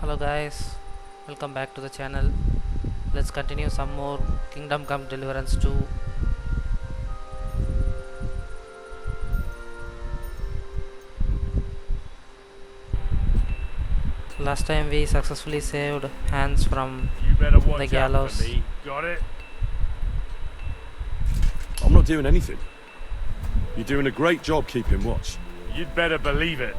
Hello guys, welcome back to the channel. Let's continue some more Kingdom Come Deliverance 2. Last time we successfully saved Hans from the gallows. Me. Got it? I'm not doing anything. You're doing a great job keeping watch. You'd better believe it.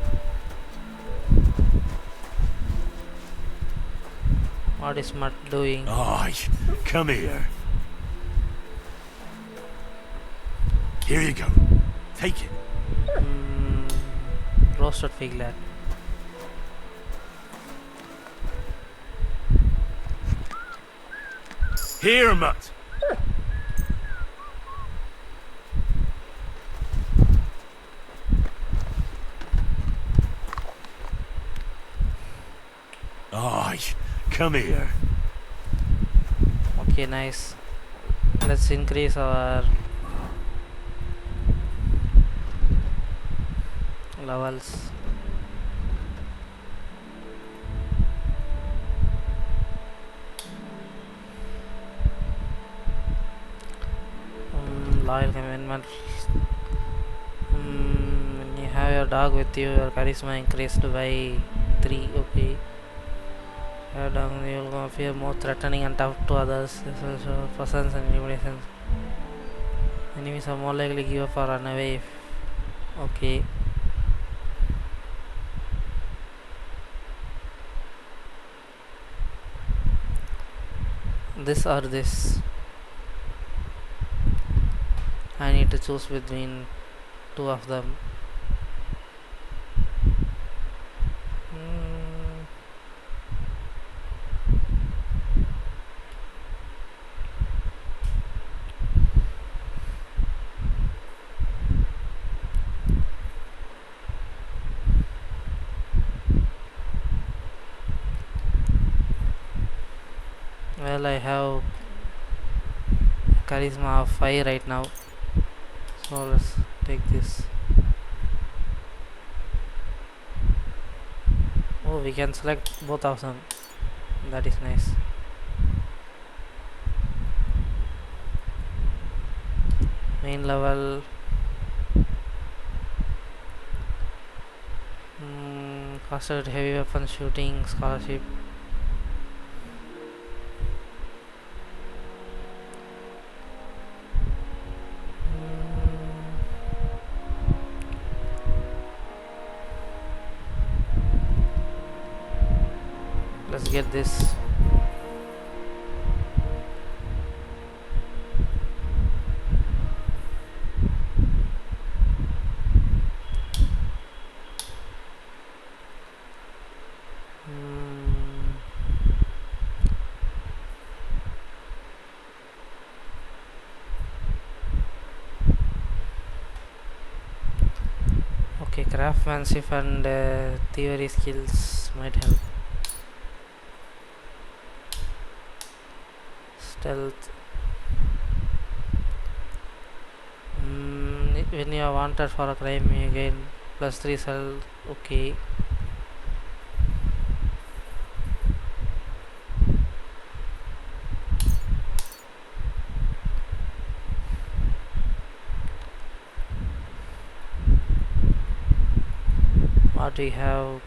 What is Mutt doing? Aye, come here. Here you go. Take it. Roasted figlet. Here, Mutt. Aye, come here. Okay, nice. Let's increase our levels. Loyal commitment. When you have your dog with you, your charisma increased by 3. Okay. Your dog, you will appear more threatening and tough to others. This is presence and intimidations. Enemies are more likely to give up or run away. Okay. This or this. I need to choose between two of them. Well, I have charisma of 5 right now, so let's take this. Oh, we can select both of them. That is nice. Main level. Faster heavy weapon shooting scholarship. Let's get this. Okay, craftsmanship and theory skills might help. Stealth. When you are wanted for a crime, you gain +3 stealth. Okay. What do we have?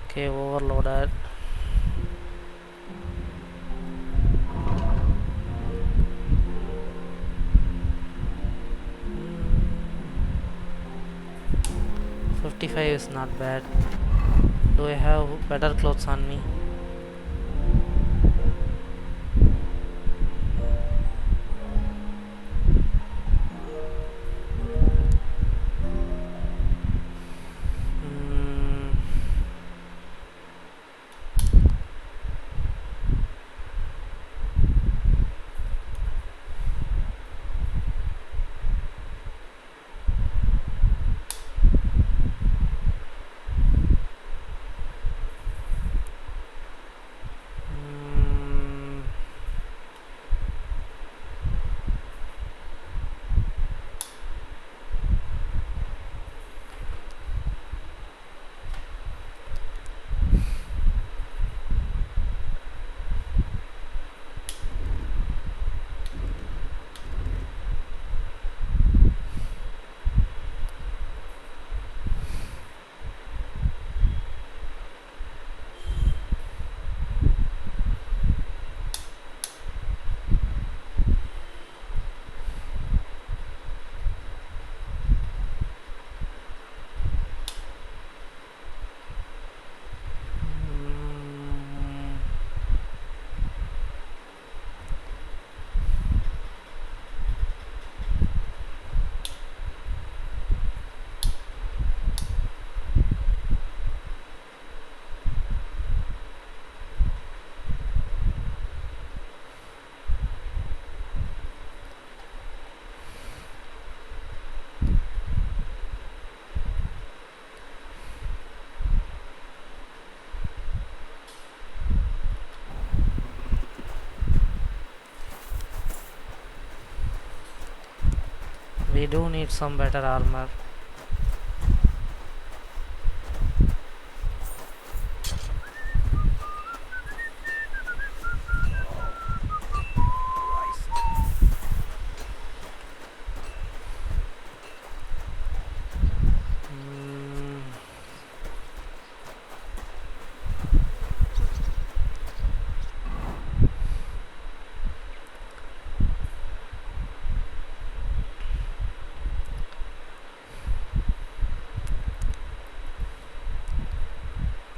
Okay, overloaded. $55 is not bad. Do I have better clothes on me? we do need some better armor.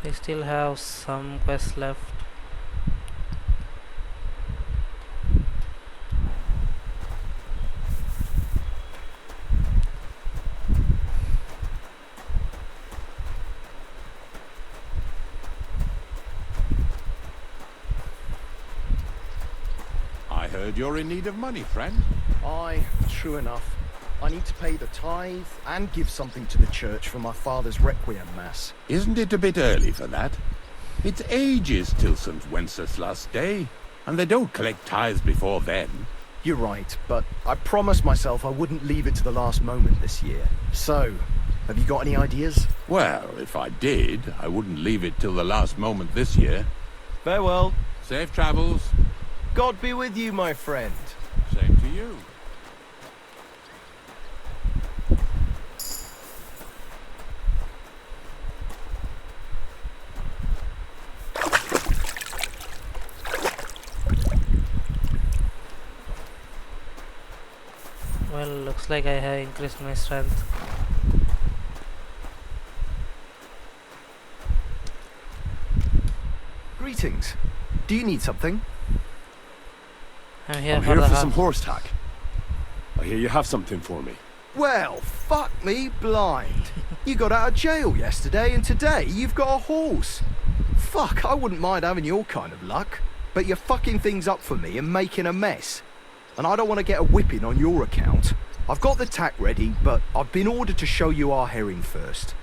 We still have some quests left. I heard you're in need of money, friend. Aye, true enough. I need to pay the tithe and give something to the church for my father's requiem mass. Isn't it a bit early for that? It's ages till St. Wenceslas Day, and they don't collect tithes before then. You're right, but I promised myself I wouldn't leave it to the last moment this year. So, have you got any ideas? Well, if I did, I wouldn't leave it till the last moment this year. Farewell. Safe travels. God be with you, my friend. Same to you. Well, looks like I have increased my strength. Greetings. Do you need something? I'm here I'm for here the for half. some horse tack. I hear you have something for me. Well, fuck me blind. You got out of jail yesterday and today you've got a horse. Fuck, I wouldn't mind having your kind of luck. But you're fucking things up for me and making a mess. And I don't want to get a whipping on your account. I've got the tack ready, but I've been ordered to show you our herring first.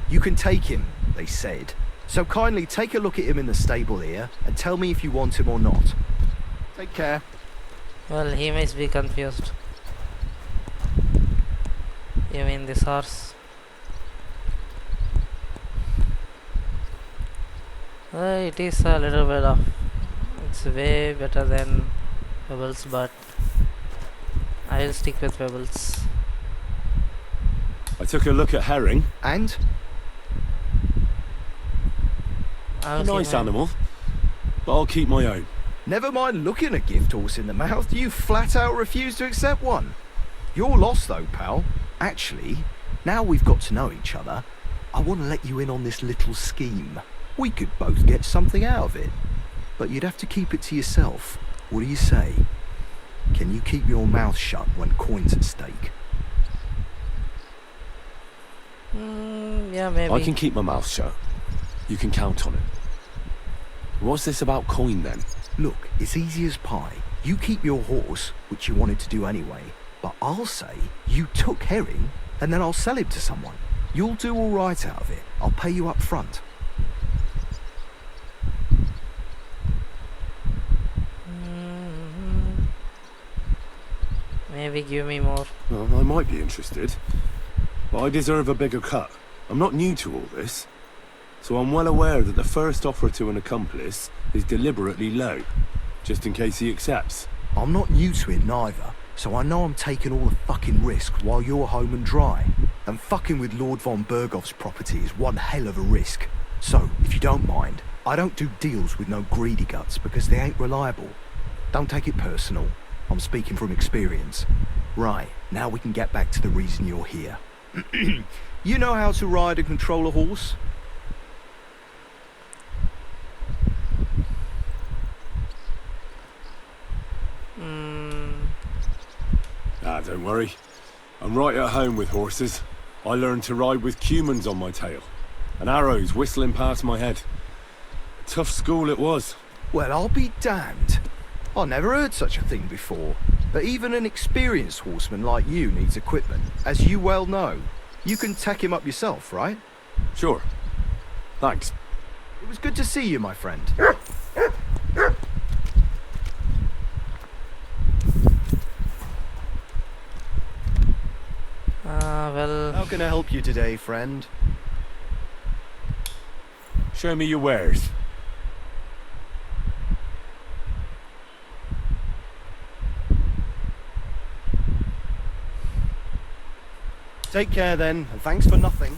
You can take him, they said. So kindly take a look at him in the stable here and tell me if you want him or not. Take care. Well, he must be confused. You mean this horse? It is a little bit off. It's way better than Pebbles, but I'll stick with Pebbles. I took a look at herring. And? I'll A keep nice my- animal, but I'll keep my own. Never mind looking a gift horse in the mouth, you flat out refuse to accept one. You're lost though, pal. Actually, now we've got to know each other, I want to let you in on this little scheme. We could both get something out of it. But you'd have to keep it to yourself. What do you say? Can you keep your mouth shut when coin's at stake? Yeah, maybe. I can keep my mouth shut. You can count on it. What's this about coin then? Look, it's easy as pie. You keep your horse, which you wanted to do anyway, but I'll say you took herring, and then I'll sell him to someone. You'll do all right out of it. I'll pay you up front. Maybe give me more. Well, I might be interested, but I deserve a bigger cut. I'm not new to all this, so I'm well aware that the first offer to an accomplice is deliberately low, just in case he accepts. I'm not new to it neither, so I know I'm taking all the fucking risk while you're home and dry. And fucking with Lord von Bergoff's property is one hell of a risk. So, if you don't mind, I don't do deals with no greedy guts because they ain't reliable. Don't take it personal. I'm speaking from experience. Right, now we can get back to the reason you're here. You know how to ride and control a horse? Don't worry. I'm right at home with horses. I learned to ride with cumans on my tail, and arrows whistling past my head. Tough school it was. Well, I'll be damned. I never heard such a thing before. But even an experienced horseman like you needs equipment, as you well know. You can tack him up yourself, right? Sure. Thanks. It was good to see you, my friend. can I help you today, friend? Show me your wares. Take care then, and thanks for nothing.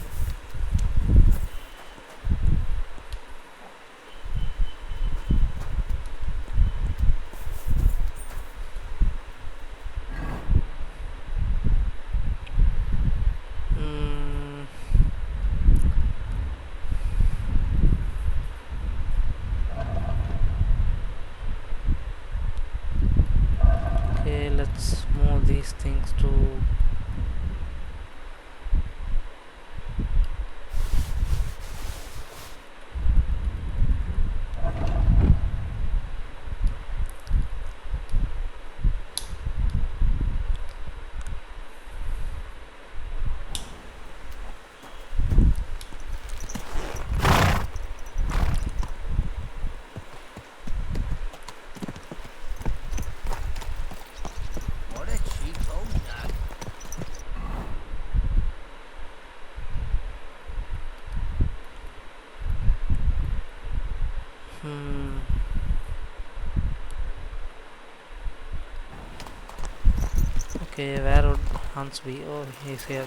Okay, let's move these things to okay, where would Hans be? Oh, he's here.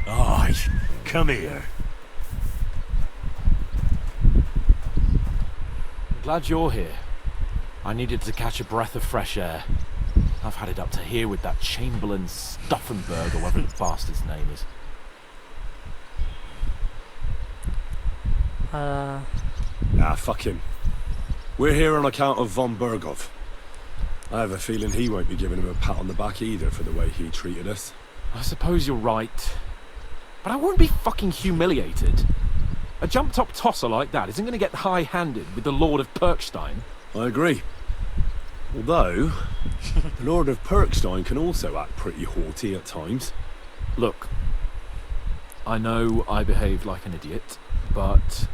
Aye, come here. I'm glad you're here. I needed to catch a breath of fresh air. I've had it up to here with that Chamberlain Stuffenberg, or whatever the bastard's name is. Fuck him. We're here on account of von Berghoff. I have a feeling he won't be giving him a pat on the back either for the way he treated us. I suppose you're right. But I won't be fucking humiliated. A jump-top tosser like that isn't going to get high-handed with the Lord of Perkstein. I agree. Although, the Lord of Perkstein can also act pretty haughty at times. Look, I know I behaved like an idiot, but...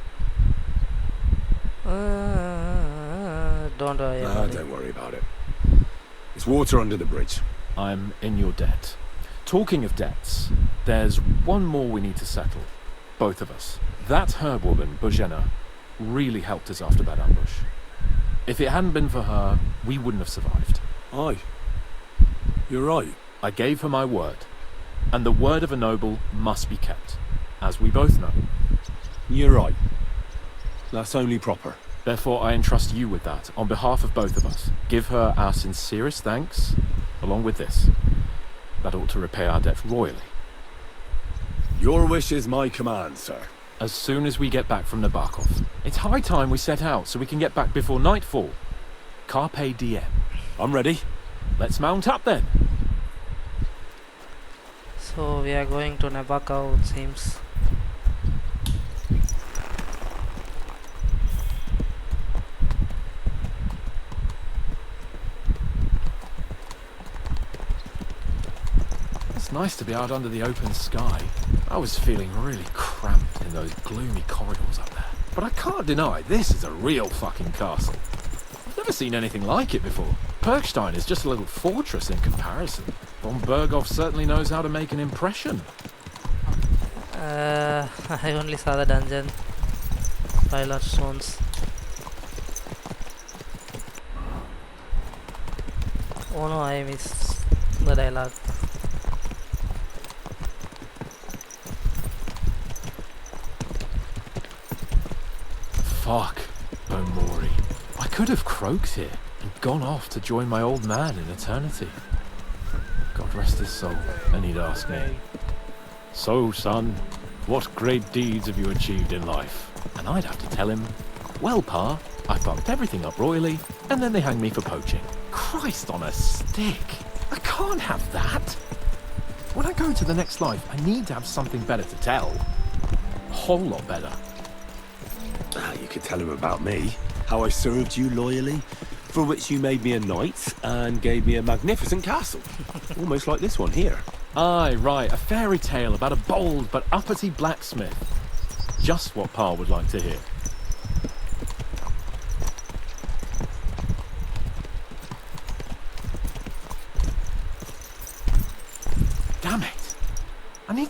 Don't worry about it. Don't worry about it. It's water under the bridge. I'm in your debt. Talking of debts, there's one more we need to settle. Both of us. That herbwoman, Bojena, really helped us after that ambush. If it hadn't been for her, we wouldn't have survived. Aye. You're right. I gave her my word. And the word of a noble must be kept, as we both know. You're right. That's only proper. Therefore, I entrust you with that, on behalf of both of us. Give her our sincerest thanks, along with this. That ought to repay our debt royally. Your wish is my command, sir. As soon as we get back from Nabokov. It's high time we set out so we can get back before nightfall. Carpe diem. I'm ready. Let's mount up then. So we are going to Nabokov, it seems. It's nice to be out under the open sky. I was feeling really cramped in those gloomy corridors up there. But I can't deny, this is a real fucking castle. I've never seen anything like it before. Perkstein is just a little fortress in comparison. Von Berghoff certainly knows how to make an impression. I only saw the dungeon. Pile of stones. Oh no, I missed the dialogue. Fuck, Omori. I could have croaked here and gone off to join my old man in eternity. God rest his soul, and he'd ask me, "So, son, what great deeds have you achieved in life?" And I'd have to tell him, "Well, Pa, I fucked everything up royally, and then they hanged me for poaching." Christ on a stick! I can't have that! When I go into the next life, I need to have something better to tell. A whole lot better. You could tell him about me. How I served you loyally, for which you made me a knight and gave me a magnificent castle. Almost like this one here. Aye, right, a fairy tale about a bold but uppity blacksmith. Just what Pa would like to hear.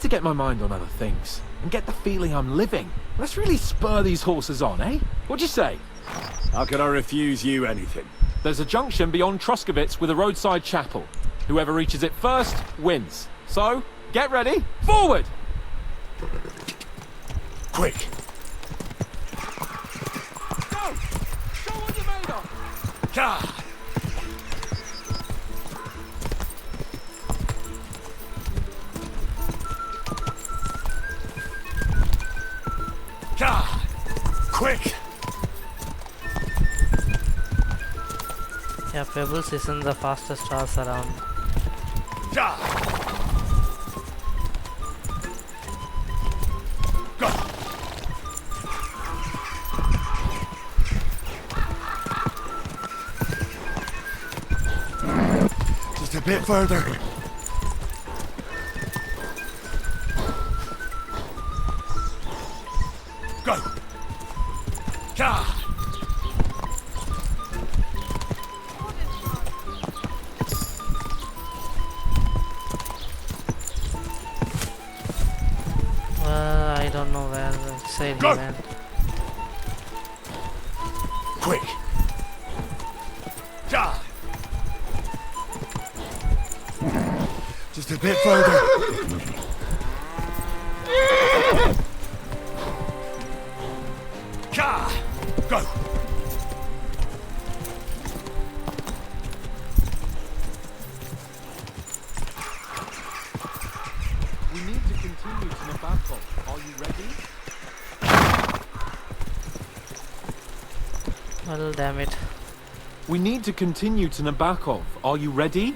need to get my mind on other things and get the feeling I'm living. Let's really spur these horses on, eh? What'd you say? How can I refuse you anything? There's a junction beyond Truscovitz with a roadside chapel. Whoever reaches it first wins. So, get ready. Forward! Quick! Go! Show what you're made of! God! God! Quick! Yeah, Pebbles isn't the fastest horse around. God! Go! Just a bit further. Go! God! I don't know where the side he Go! went. Quick! God! Just a bit further. God! Go! We need to continue to Nabakov. Are you ready? Well, damn it. We need to continue to Nabakov. Are you ready?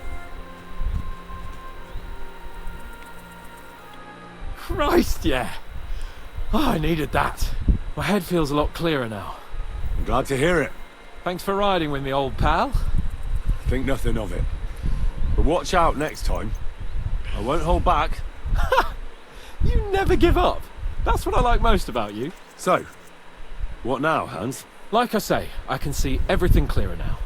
Christ, yeah. Oh, I needed that. My head feels a lot clearer now. I'm glad to hear it. Thanks for riding with me, old pal. Think nothing of it. But watch out next time. I won't hold back. You never give up. That's what I like most about you. So, what now, Hans? Like I say, I can see everything clearer now.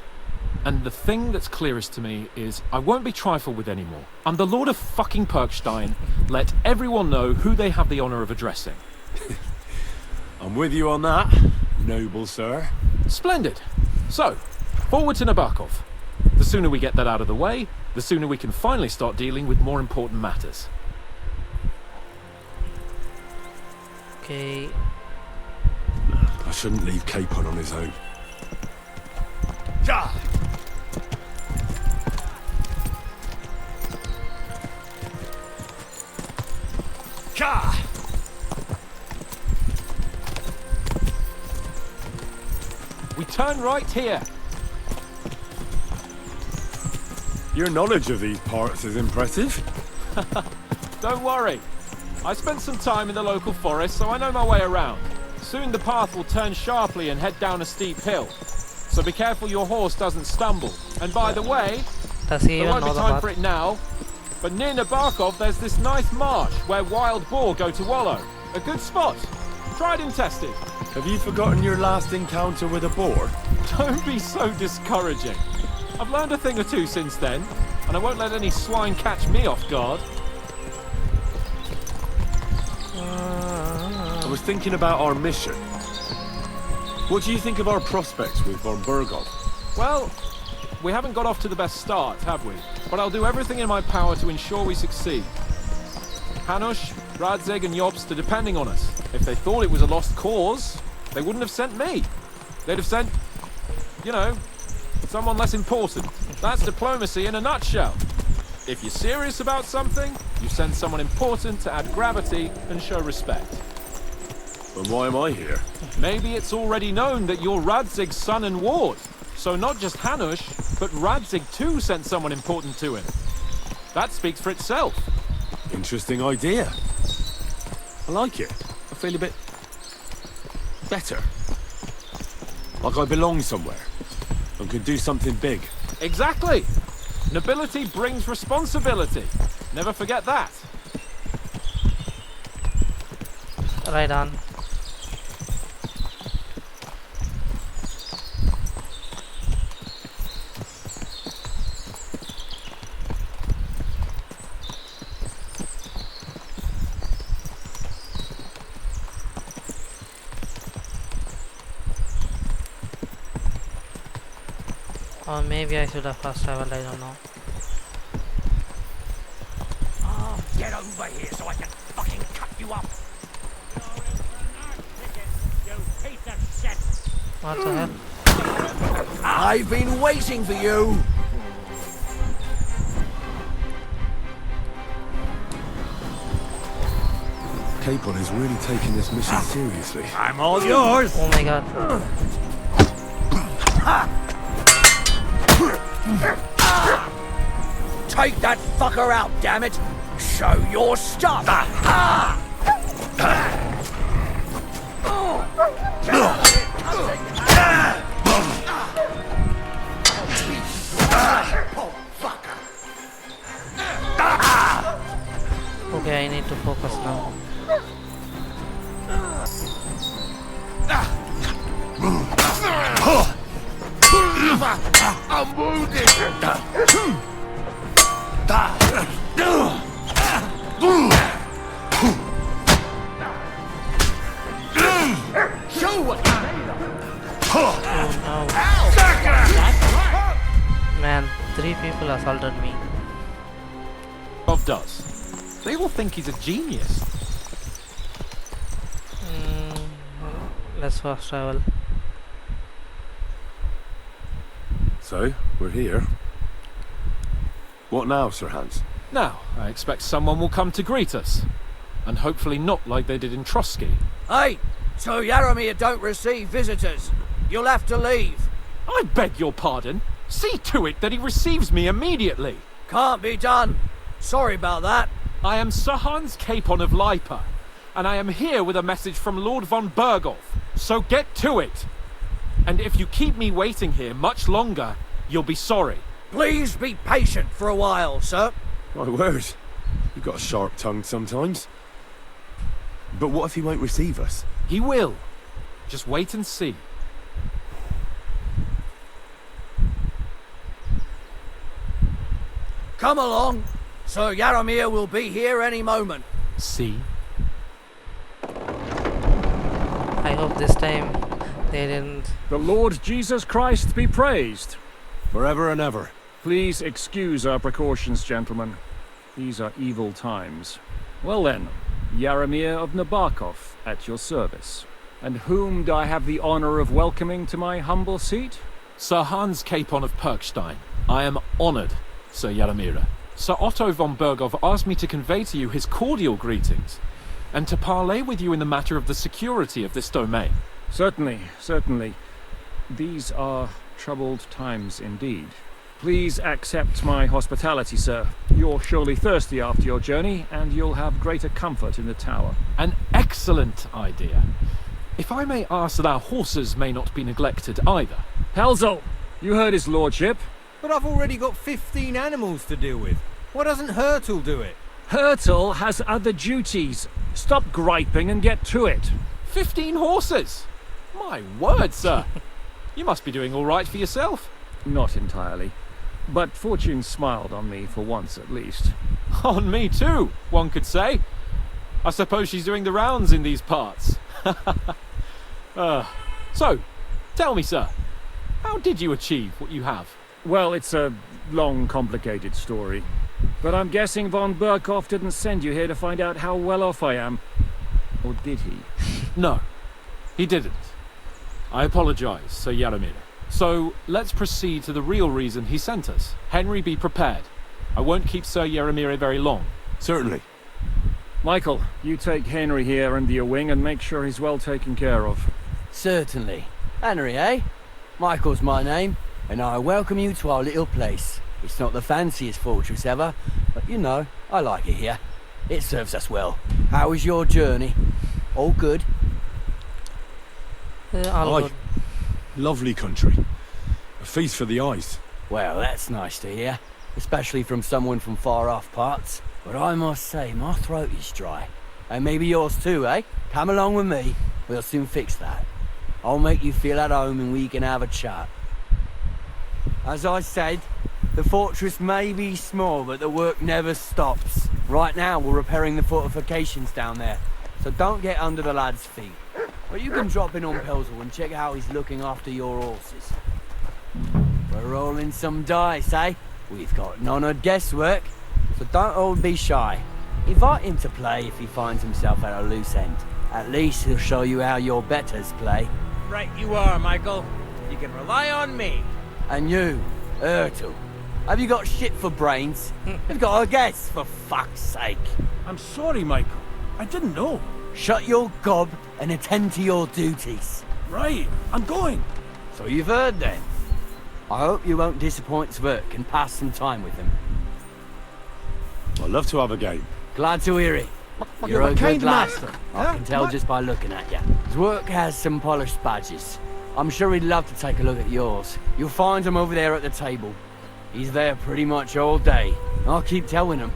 And the thing that's clearest to me is I won't be trifled with anymore. I'm the Lord of fucking Perkstein. Let everyone know who they have the honor of addressing. I'm with you on that, noble sir. Splendid. So, forward to Nabakov. The sooner we get that out of the way, the sooner we can finally start dealing with more important matters. Okay. I shouldn't leave Capon on his own. God! God! We turn right here. Your knowledge of these parts is impressive. Don't worry. I spent some time in the local forest, so I know my way around. Soon the path will turn sharply and head down a steep hill. So be careful your horse doesn't stumble. And by the way, Does he there even won't know be the time path? for it now, but near Nabakov there's this nice marsh where wild boar go to wallow. A good spot. Tried and tested. Have you forgotten your last encounter with a boar? Don't be so discouraging. I've learned a thing or two since then, and I won't let any swine catch me off guard. I was thinking about our mission. What do you think of our prospects with von Burgov? Well, we haven't got off to the best start, have we? But I'll do everything in my power to ensure we succeed. Hanush, Radzig and Jobst are depending on us. If they thought it was a lost cause, they wouldn't have sent me. They'd have sent, you know, someone less important. That's diplomacy in a nutshell. If you're serious about something, you send someone important to add gravity and show respect. And why am I here? Maybe it's already known that you're Radzig's son and ward. So not just Hanush, but Radzig too sent someone important to him. That speaks for itself. Interesting idea. I like it. I feel a bit better. Like I belong somewhere and can do something big. Exactly. Nobility brings responsibility. Never forget that. Right on. Or maybe I should have fast traveled, I don't know. Oh, get over here so I can fucking cut you up. What the hell? I've been waiting for you. Capon is really taking this mission seriously. I'm all yours. Oh my god. Take that fucker out, damn it! Show your stuff! Okay, I need to focus now. I'm wounded! Show what you're made of! Oh no. Man, 3 people assaulted me. Bob does. They all think he's a genius. Let's fast travel. So, we're here. What now, Sir Hans? Now, I expect someone will come to greet us. And hopefully not like they did in Trotsky. Hey, so Yaromir don't receive visitors. You'll have to leave. I beg your pardon. See to it that he receives me immediately. Can't be done. Sorry about that. I am Sir Hans Capon of Lipa, and I am here with a message from Lord von Berghoff. So get to it. And if you keep me waiting here much longer, you'll be sorry. Please be patient for a while, sir. My word. You've got a sharp tongue sometimes. But what if he won't receive us? He will. Just wait and see. Come along. Sir Yaromir will be here any moment. See? I hope this time they didn't. The Lord Jesus Christ be praised. Forever and ever. Please excuse our precautions, gentlemen. These are evil times. Well then, Yaromir of Nabokov at your service. And whom do I have the honor of welcoming to my humble seat? Sir Hans Capon of Perkstein. I am honored, Sir Yaromir. Sir Otto von Berghoff asked me to convey to you his cordial greetings, and to parley with you in the matter of the security of this domain. Certainly, certainly. These are troubled times indeed. Please accept my hospitality, sir. You're surely thirsty after your journey, and you'll have greater comfort in the tower. An excellent idea. If I may ask that our horses may not be neglected either. Helzel, you heard his lordship. But I've already got 15 animals to deal with. Why doesn't Hurtle do it? Hurtle has other duties. Stop griping and get to it. 15 horses! My word, sir. You must be doing all right for yourself. Not entirely. But fortune smiled on me for once at least. On me too, one could say. I suppose she's doing the rounds in these parts. So, tell me, sir, how did you achieve what you have? Well, it's a long, complicated story. But I'm guessing von Berghoff didn't send you here to find out how well off I am. Or did he? No, he didn't. I apologize, Sir Yaromir. So, let's proceed to the real reason he sent us. Henry, be prepared. I won't keep Sir Yaromir very long. Certainly. Michael, you take Henry here under your wing and make sure he's well taken care of. Certainly. Henry, eh? Michael's my name, and I welcome you to our little place. It's not the fanciest fortress ever, but you know, I like it here. It serves us well. How was your journey? All good? All Aye. good. Lovely country. A feast for the eyes. Well, that's nice to hear, especially from someone from far off parts. But I must say, my throat is dry. And maybe yours too, eh? Come along with me. We'll soon fix that. I'll make you feel at home and we can have a chat. As I said, the fortress may be small, but the work never stops. Right now, we're repairing the fortifications down there, so don't get under the lad's feet. But you can drop in on Pelzel and check how he's looking after your horses. For We're rolling some dice, eh? We've got none of guesswork, so don't all be shy. Invite him to play if he finds himself at a loose end. At least he'll show you how your betters play. Right you are, Michael. You can rely on me. And you, Ertl, have you got shit for brains? You've got a guess, for fuck's sake. I'm sorry, Michael. I didn't know. Shut your gob and attend to your duties. Right, I'm going. So you've heard then. I hope you won't disappoint Sverk and pass some time with him. I'd love to have a game. Glad to hear it. You're a good lad. I can tell just by looking at you. Zwerk has some polished badges. I'm sure he'd love to take a look at yours. You'll find him over there at the table. He's there pretty much all day. I'll keep telling him.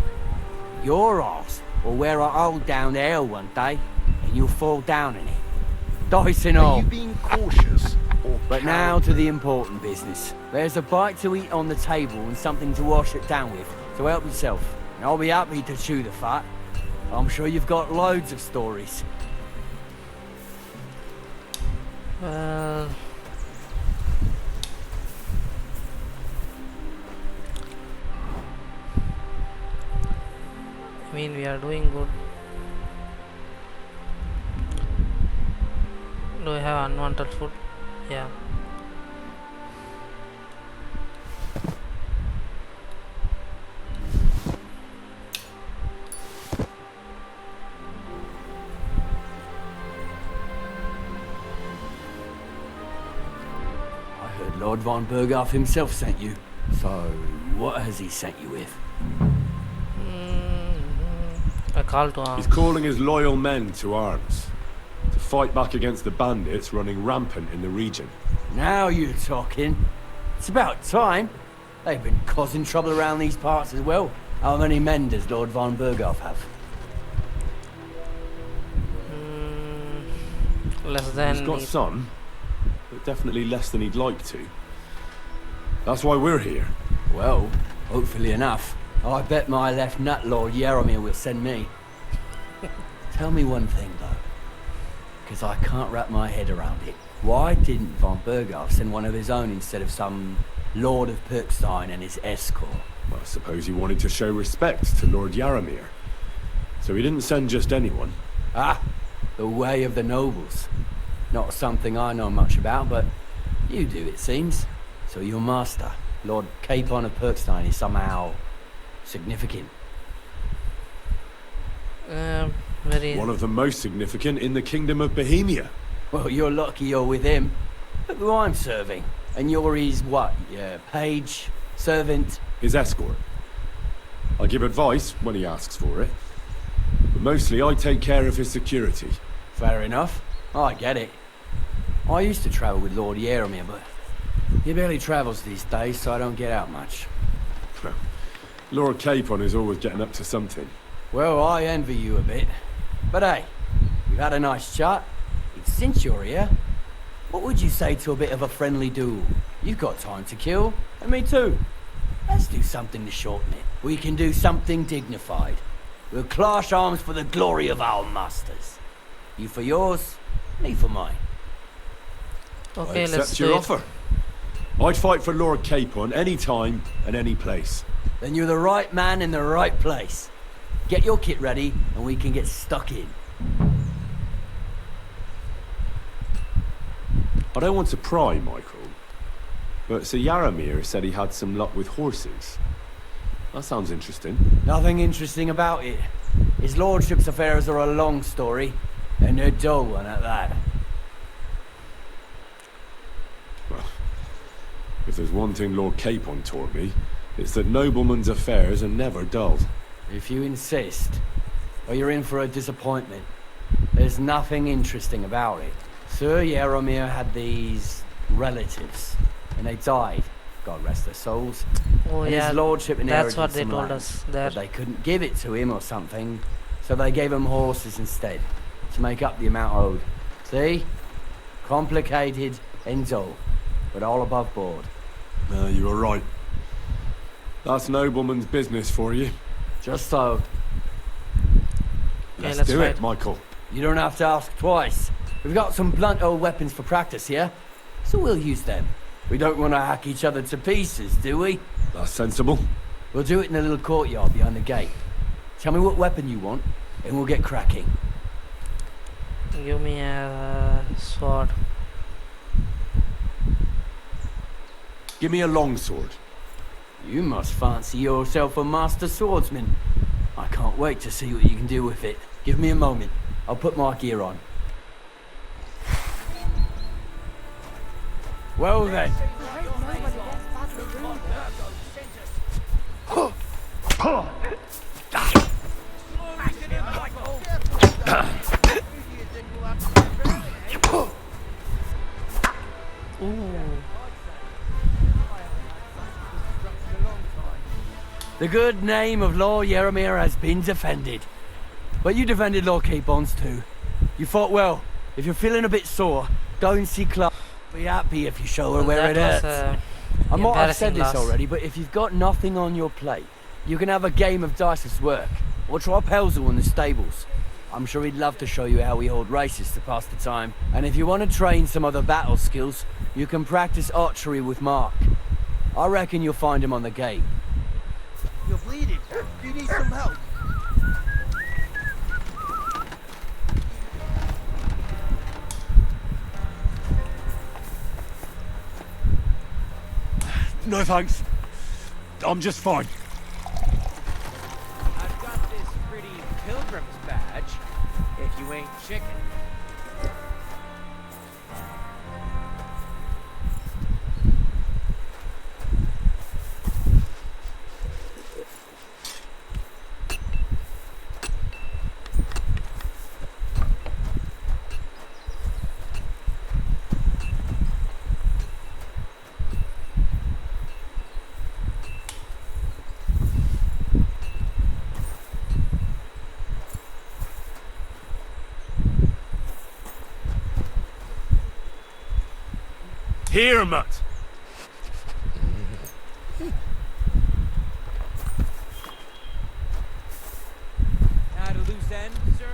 Your arse will wear a hole down there one day, and you'll fall down in it. Dice and all. Are you being cautious? Or But now to the important business. There's a bite to eat on the table and something to wash it down with, so help yourself. And I'll be happy to chew the fat. I'm sure you've got loads of stories. Well, I mean, we are doing good. Do I have unwanted food? Yeah. I heard Lord von Berghoff himself sent you. So, what has he sent you with? A call to arms. He's calling his loyal men to arms. To fight back against the bandits running rampant in the region. Now you're talking. It's about time. They've been causing trouble around these parts as well. How many men does Lord von Berghoff have? Less than. He's got some, but definitely less than he'd like to. That's why we're here. Well, hopefully enough. I bet my left nut Lord Yaromir will send me. Tell me one thing though, because I can't wrap my head around it. Why didn't von Berghoff send one of his own instead of some Lord of Perkstein and his escort? Well, I suppose he wanted to show respect to Lord Yaromir. So he didn't send just anyone. Ah, the way of the nobles. Not something I know much about, but you do, it seems. So your master, Lord Capon of Perkstein, is somehow significant. Very. One of the most significant in the Kingdom of Bohemia. Well, you're lucky you're with him. Look who I'm serving. And you're his what? Yeah, page? Servant? His escort. I give advice when he asks for it. But mostly I take care of his security. Fair enough. I get it. I used to travel with Lord Yaromir, but he barely travels these days, so I don't get out much. Lord Capon is always getting up to something. Well, I envy you a bit. But hey, we've had a nice chat. Since you're here, what would you say to a bit of a friendly duel? You've got time to kill, and me too. Let's do something to shorten it. We can do something dignified. We'll clash arms for the glory of our masters. You for yours, me for mine. Okay, I let's accept do your it. offer. I'd fight for Lord Capon any time and any place. Then you're the right man in the right place. Get your kit ready, and we can get stuck in. I don't want to pry, Michael, but Sir Yaromir said he had some luck with horses. That sounds interesting. Nothing interesting about it. His lordship's affairs are a long story, and a dull one at that. Well, if there's one thing Lord Capon taught me, it's that noblemen's affairs are never dull. If you insist, or you're in for a disappointment. There's nothing interesting about it. Sir Yaromir had these relatives, and they died. God rest their souls. Oh And yeah, his lordship inherited that's what they some told land, us. but That they couldn't give it to him or something, so they gave him horses instead, to make up the amount owed. See? Complicated and dull, but all above board. You were right. That's nobleman's business for you. Just so. Okay, Let's let's do fight. it, Michael. You don't have to ask twice. We've got some blunt old weapons for practice here, so we'll use them. We don't want to hack each other to pieces, do we? That's sensible. We'll do it in a little courtyard behind the gate. Tell me what weapon you want, and we'll get cracking. Give me a sword. Give me a longsword. You must fancy yourself a master swordsman. I can't wait to see what you can do with it. Give me a moment. I'll put my gear on. Well then. The good name of Lord Yaramir has been defended. But you defended Lord K-Bonds too. You fought well. If you're feeling a bit sore, go and see Clark. Be happy if you show her where it hurts. I might have said this already, but if you've got nothing on your plate, you can have a game of dice's work. Or try Pelzel in the stables. I'm sure he'd love to show you how we hold races to pass the time. And if you want to train some other battle skills, you can practice archery with Mark. I reckon you'll find him on the gate. You're bleeding. Do you need some help? No thanks. I'm just fine. I've got this pretty pilgrim's badge, if you ain't chicken. Here, Mutt. At a loose end, sir?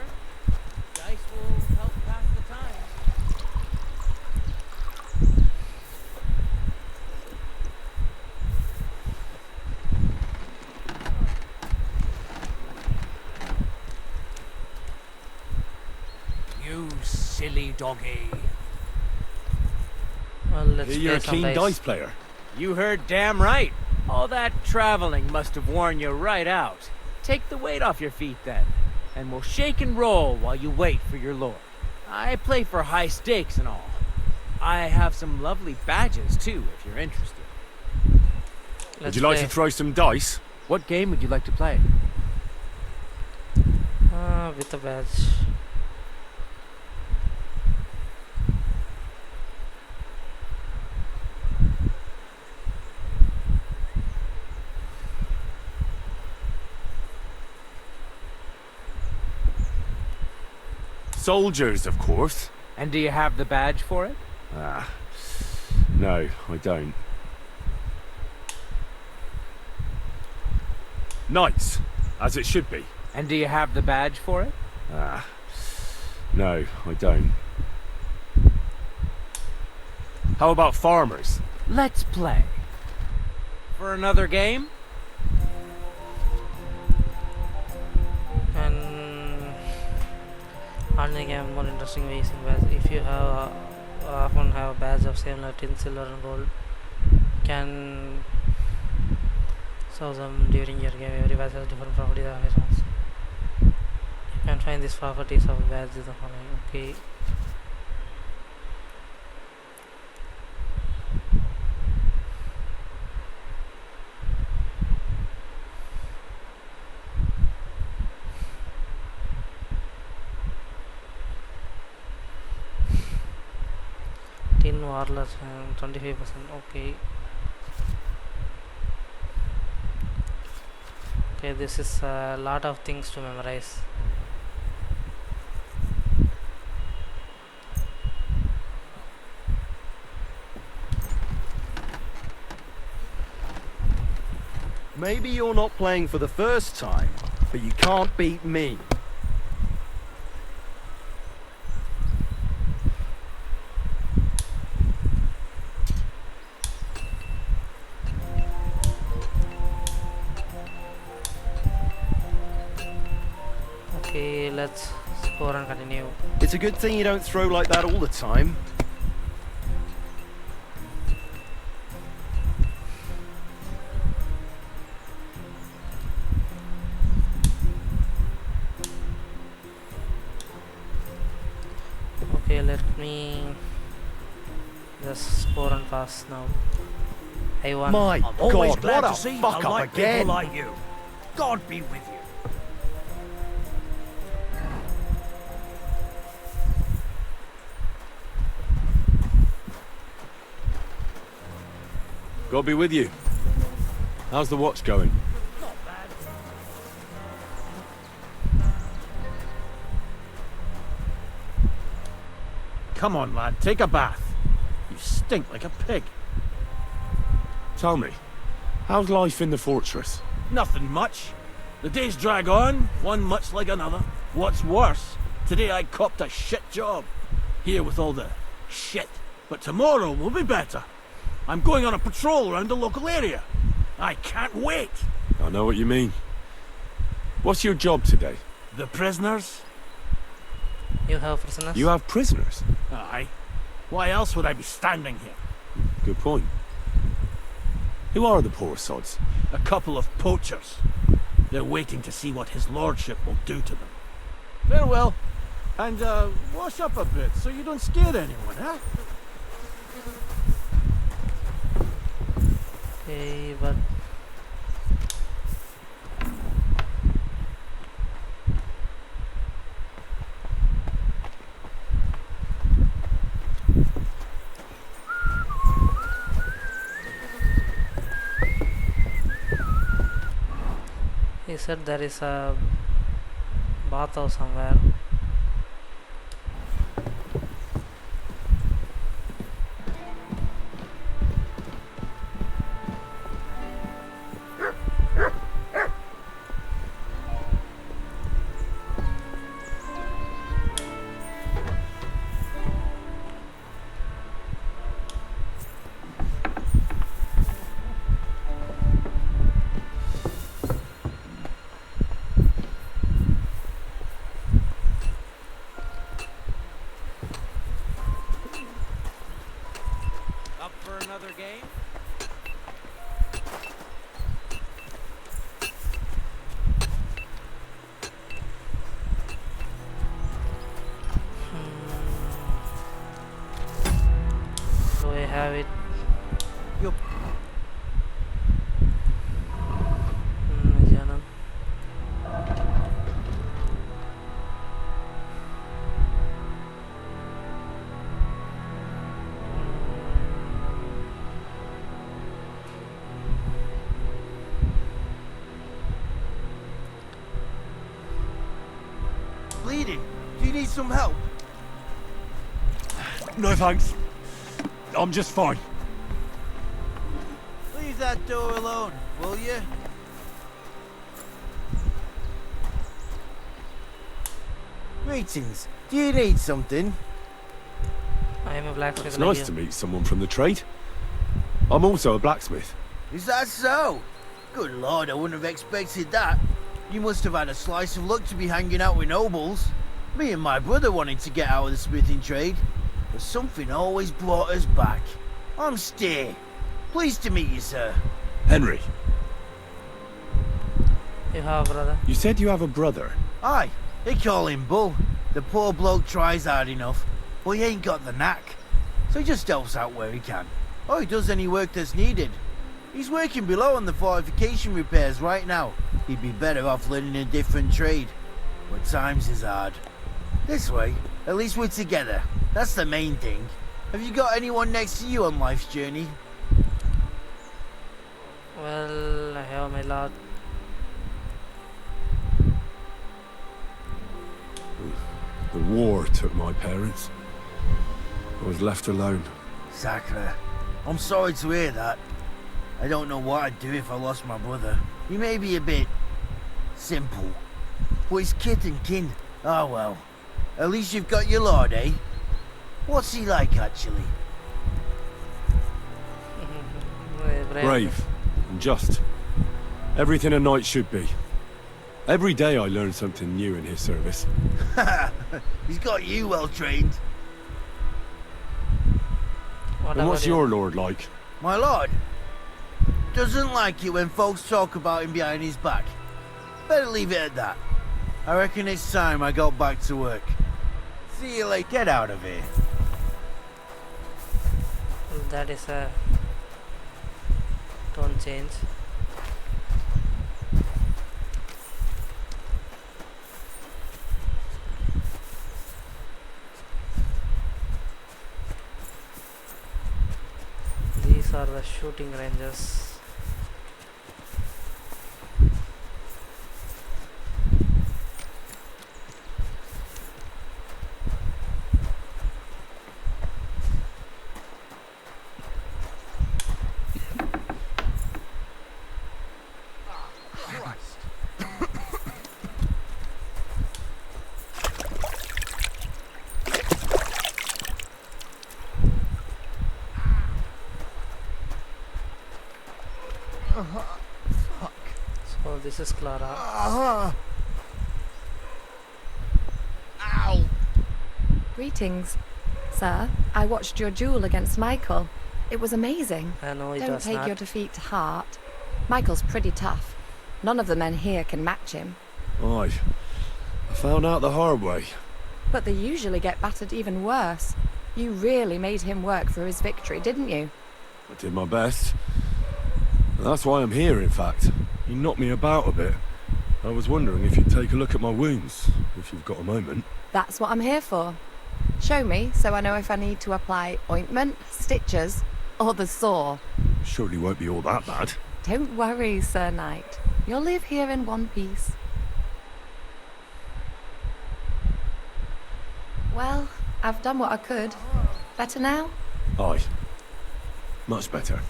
Dice will help pass the time. You silly doggy. Well, let's You're a play some keen dice. dice player. You heard damn right. All that traveling must have worn you right out. Take the weight off your feet then, and we'll shake and roll while you wait for your lord. I play for high stakes and all. I have some lovely badges too, if you're interested. Would you like to throw some dice? What game would you like to play? With a badge. Soldiers, of course. And do you have the badge for it? No, I don't. Knights, as it should be. And do you have the badge for it? No, I don't. How about farmers? Let's play. For another game? And only game more interesting ways in badge. If you have often have a badge of same like tin, silver and gold, can show them during your game. Every badge has different properties of items. You can find these properties of badge in the following. Okay. Tin warless and 25%. Okay. Okay, this is a lot of things to memorize. Maybe you're not playing for the first time, but you can't beat me. let's score and continue. It's a good thing you don't throw like that all the time. Okay, let me just score and pass now. I won. My I'm always God, glad what to a see fuck up unlike again. people like you. God be with you. God be with you. How's the watch going? Not bad. Come on, lad, take a bath. You stink like a pig. Tell me, how's life in the fortress? Nothing much. The days drag on, one much like another. What's worse, today I copped a shit job. Here with all the shit. But tomorrow will be better. I'm going on a patrol around the local area. I can't wait. I know what you mean. What's your job today? The prisoners? You have prisoners? You have prisoners? Aye. Why else would I be standing here? Good point. Who are the poor sods? A couple of poachers. They're waiting to see what his lordship will do to them. Farewell. And, wash up a bit so you don't scare anyone, huh? Okay, but he said there is a bathhouse somewhere. Up for another game? Do I have it? Yup. Janam. Bleeding. Do you need some help? No thanks. I'm just fine. Leave that door alone, will you? Greetings. Do you need something? I am a blacksmith. It's like nice you. to meet someone from the trade. I'm also a blacksmith. Is that so? Good lord, I wouldn't have expected that. You must have had a slice of luck to be hanging out with nobles. Me and my brother wanted to get out of the smithing trade, but something always brought us back. I'm Steer. Pleased to meet you, sir. Henry, You have a brother. you said you have a brother. Aye, they call him Bull. The poor bloke tries hard enough, but he ain't got the knack. So he just helps out where he can. Or he does any work that's needed. He's working below on the fortification repairs right now. He'd be better off learning a different trade. But times is hard. This way, at least we're together. That's the main thing. Have you got anyone next to you on life's journey? Well, I have my lord. The war took my parents. I was left alone. Sacre. I'm sorry to hear that. I don't know what I'd do if I lost my brother. He may be a bit simple, but he's kith and kin. Oh well. At least you've got your lord, eh? What's he like, actually? Brave and just. Everything a knight should be. Every day I learn something new in his service. He's got you well trained. And what's your lord like? My lord doesn't like it when folks talk about him behind his back. Better leave it at that. I reckon it's time I got back to work. See you later. Get out of here. That is a tone change. These are the shooting ranges. So this is Clara. Ow! Greetings, sir. I watched your duel against Michael. It was amazing. I know it Don't was take not. your defeat to heart. Michael's pretty tough. None of the men here can match him. Aye. I found out the hard way. But they usually get battered even worse. You really made him work for his victory, didn't you? I did my best. And that's why I'm here, in fact. You knocked me about a bit. I was wondering if you'd take a look at my wounds, if you've got a moment. That's what I'm here for. Show me, so I know if I need to apply ointment, stitches, or the saw. Surely won't be all that bad. Don't worry, Sir Knight. You'll live here in one piece. Well, I've done what I could. Better now? Aye. Much better.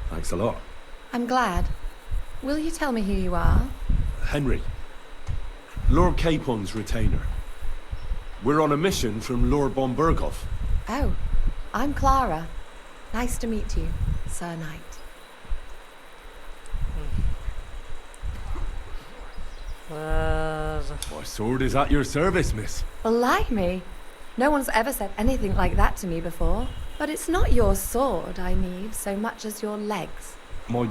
Thanks a lot. I'm glad. Will you tell me who you are? Henry. Lord Capon's retainer. We're on a mission from Lord Bombergoff. Oh, I'm Clara. Nice to meet you, Sir Knight. My sword is at your service, miss. Blimey! No one's ever said anything like that to me before. But it's not your sword I need so much as your legs. My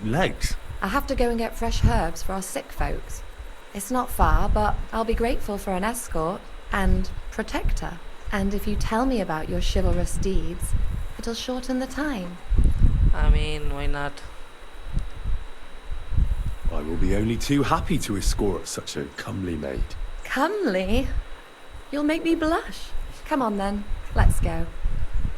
legs? I have to go and get fresh herbs for our sick folks. It's not far, but I'll be grateful for an escort and protector. And if you tell me about your chivalrous deeds, it'll shorten the time. I mean, why not? I will be only too happy to escort such a comely maid. Comely? You'll make me blush. Come on then, let's go.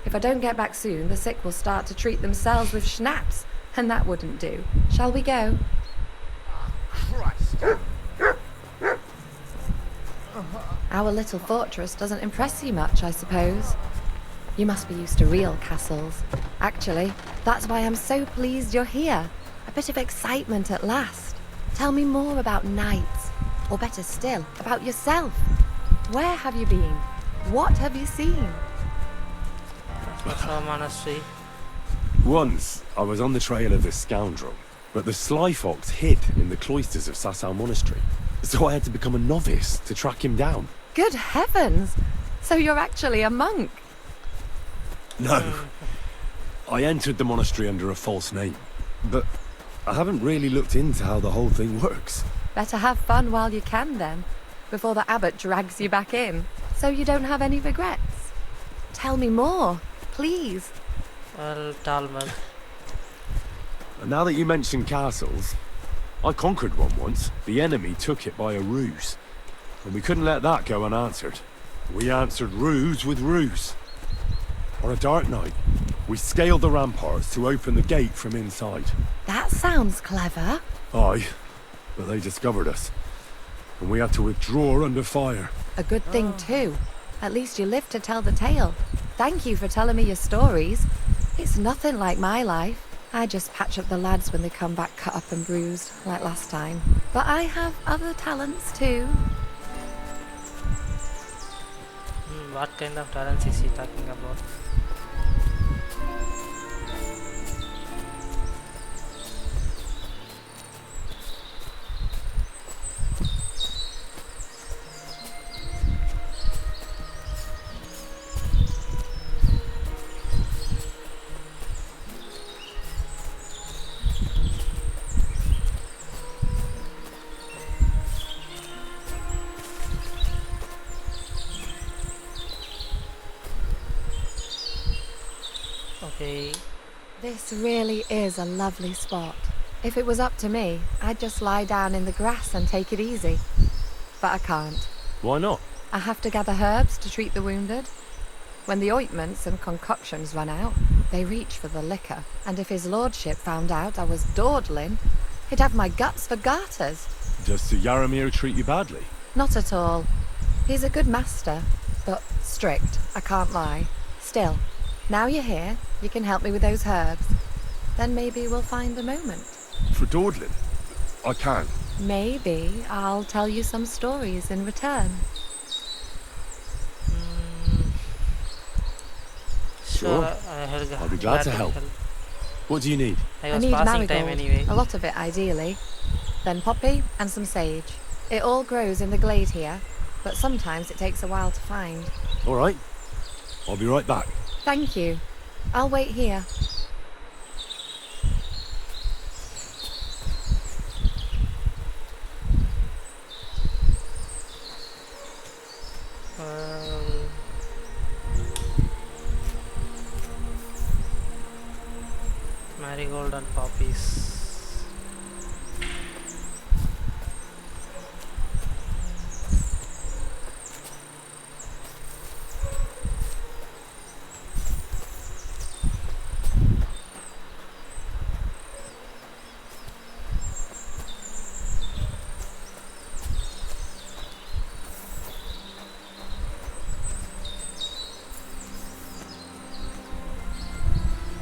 If I don't get back soon, the sick will start to treat themselves with schnapps, and that wouldn't do. Shall we go? Christ. Our little fortress doesn't impress you much, I suppose. You must be used to real castles. Actually, that's why I'm so pleased you're here. A bit of excitement at last. Tell me more about knights, or better still, about yourself. Where have you been? What have you seen? That's our monastery. Once, I was on the trail of this scoundrel, but the sly fox hid in the cloisters of Sasau Monastery. So I had to become a novice to track him down. Good heavens! So you're actually a monk? No. I entered the monastery under a false name, but I haven't really looked into how the whole thing works. Better have fun while you can then, before the abbot drags you back in, so you don't have any regrets. Tell me more, please. Well, Talmud. And now that you mention castles, I conquered one once. The enemy took it by a ruse, and we couldn't let that go unanswered. We answered ruse with ruse. On a dark night, we scaled the ramparts to open the gate from inside. That sounds clever. Aye, but they discovered us, and we had to withdraw under fire. A good thing too. At least you lived to tell the tale. Thank you for telling me your stories. It's nothing like my life. I just patch up the lads when they come back cut up and bruised, like last time. But I have other talents too. What kind of talents is he talking about? Okay. This really is a lovely spot. If it was up to me, I'd just lie down in the grass and take it easy. But I can't. Why not? I have to gather herbs to treat the wounded. When the ointments and concoctions run out, they reach for the liquor. And if his lordship found out I was dawdling, he'd have my guts for garters. Does Sir Yaramir treat you badly? Not at all. He's a good master, but strict, I can't lie. Still, now you're here, you can help me with those herbs. Then maybe we'll find a moment. For dawdling? I can. Maybe I'll tell you some stories in return. Sure. I'll be glad to help. What do you need? I I was need passing time marigold, anyway. a lot of it ideally. Then poppy and some sage. It all grows in the glade here, but sometimes it takes a while to find. All right. I'll be right back. Thank you. I'll wait here. Marigold and poppies.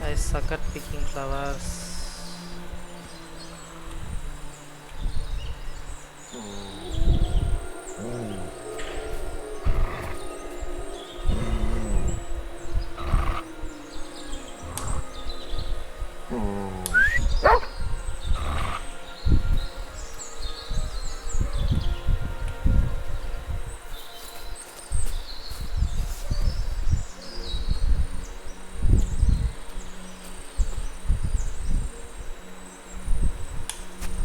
I suck at picking flowers.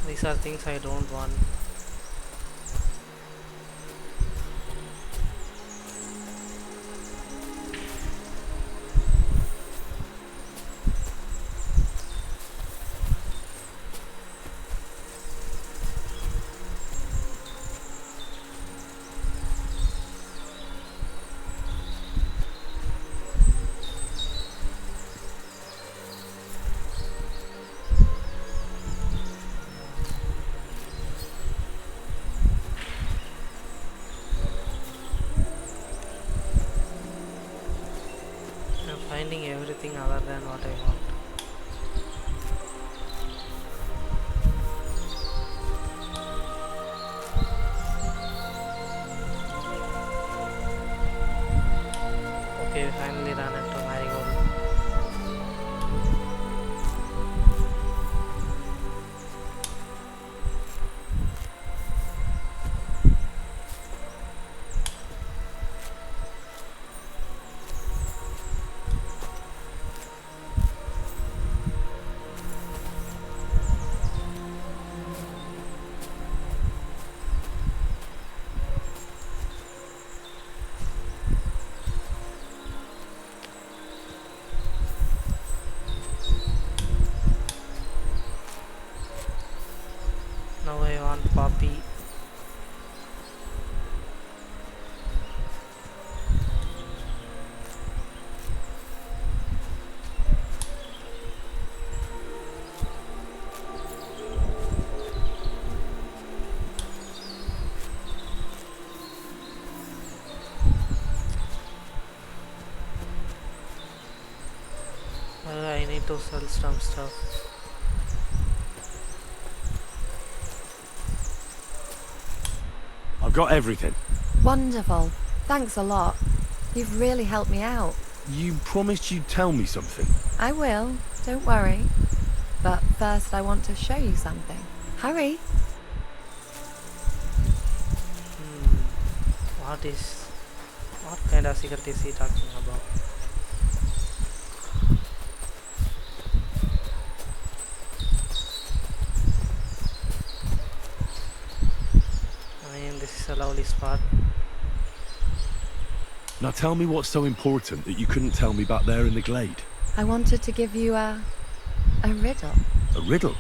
These are things I don't want. Finding everything other than what I want. Okay, we finally ran into marigold. Now I want poppy. I need to sell some stuff. I've got everything. Wonderful. Thanks a lot. You've really helped me out. You promised you'd tell me something. I will. Don't worry. But first I want to show you something. Hurry. What kind of secret is he talking about? I mean, this is a lovely spot. Now tell me what's so important that you couldn't tell me back there in the glade. I wanted to give you a riddle. A riddle?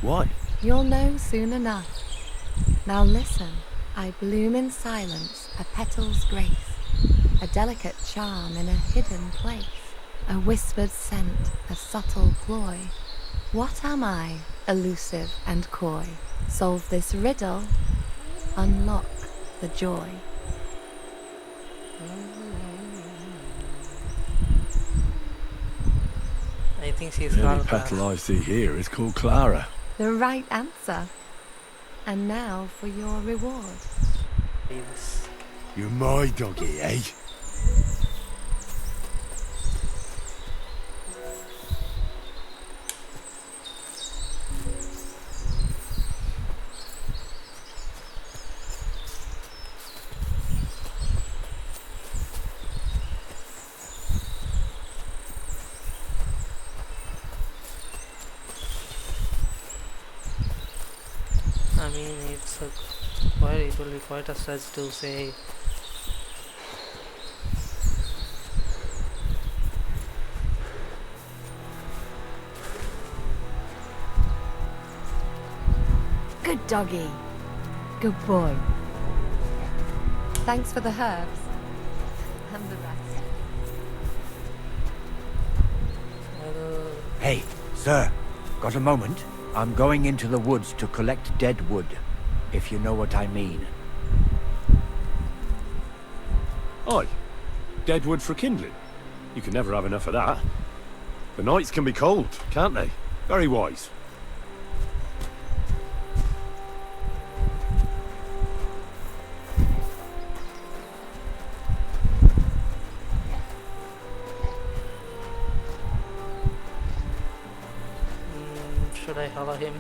Why? You'll know soon enough. Now listen. I bloom in silence, a petal's grace, a delicate charm in a hidden place, a whispered scent, a subtle ploy. What am I, elusive and coy? Solve this riddle, unlock the joy. I think she's The only called petal I see here is called Clara. The right answer. And now for your reward. Yes. You're my doggy, eh? I mean, it's a it will be quite a stretch to say. Good doggy. Good boy. Thanks for the herbs. And the rest. Hey, sir, got a moment? I'm going into the woods to collect dead wood, if you know what I mean. Aye. Dead wood for kindling. You can never have enough of that. The nights can be cold, can't they? Very wise. Should I follow him?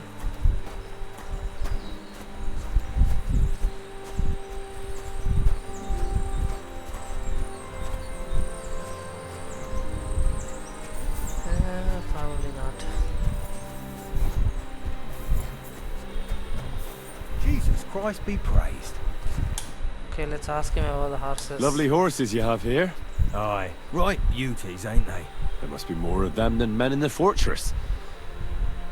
Probably not. Jesus Christ be praised. Okay, let's ask him about the horses. Lovely horses you have here. Aye, right beauties, ain't they? There must be more of them than men in the fortress.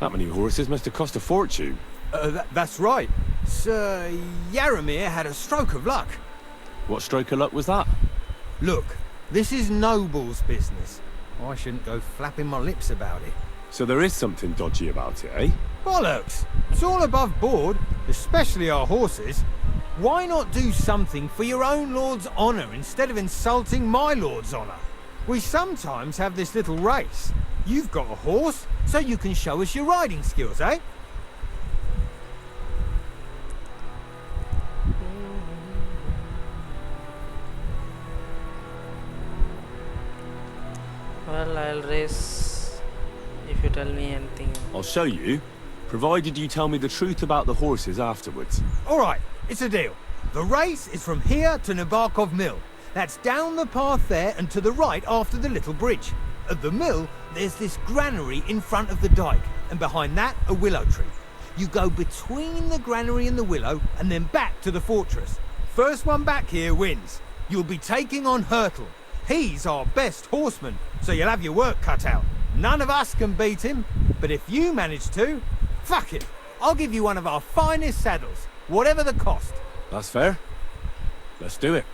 That many horses must have cost a fortune. That's right. Sir Yaramir had a stroke of luck. What stroke of luck was that? Look, this is Noble's business. I shouldn't go flapping my lips about it. So there is something dodgy about it, eh? Bollocks! It's all above board, especially our horses. Why not do something for your own lord's honour instead of insulting my lord's honour? We sometimes have this little race. You've got a horse, so you can show us your riding skills, eh? Well, I'll race if you tell me anything. I'll show you, provided you tell me the truth about the horses afterwards. All right, it's a deal. The race is from here to Nabokov Mill. That's down the path there and to the right after the little bridge. At the mill, there's this granary in front of the dike, and behind that, a willow tree. You go between the granary and the willow, and then back to the fortress. First one back here wins. You'll be taking on Hurtle. He's our best horseman, so you'll have your work cut out. None of us can beat him, but if you manage to, fuck it. I'll give you one of our finest saddles, whatever the cost. That's fair. Let's do it.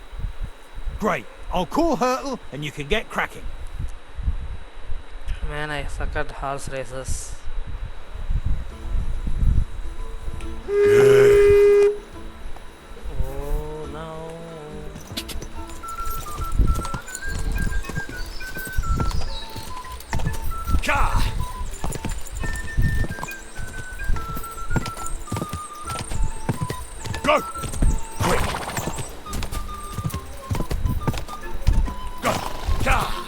Great. I'll call Hurtle, and you can get cracking. Man, I suck at horse races. Oh no. Ka! Go! Quick! Go! Ka!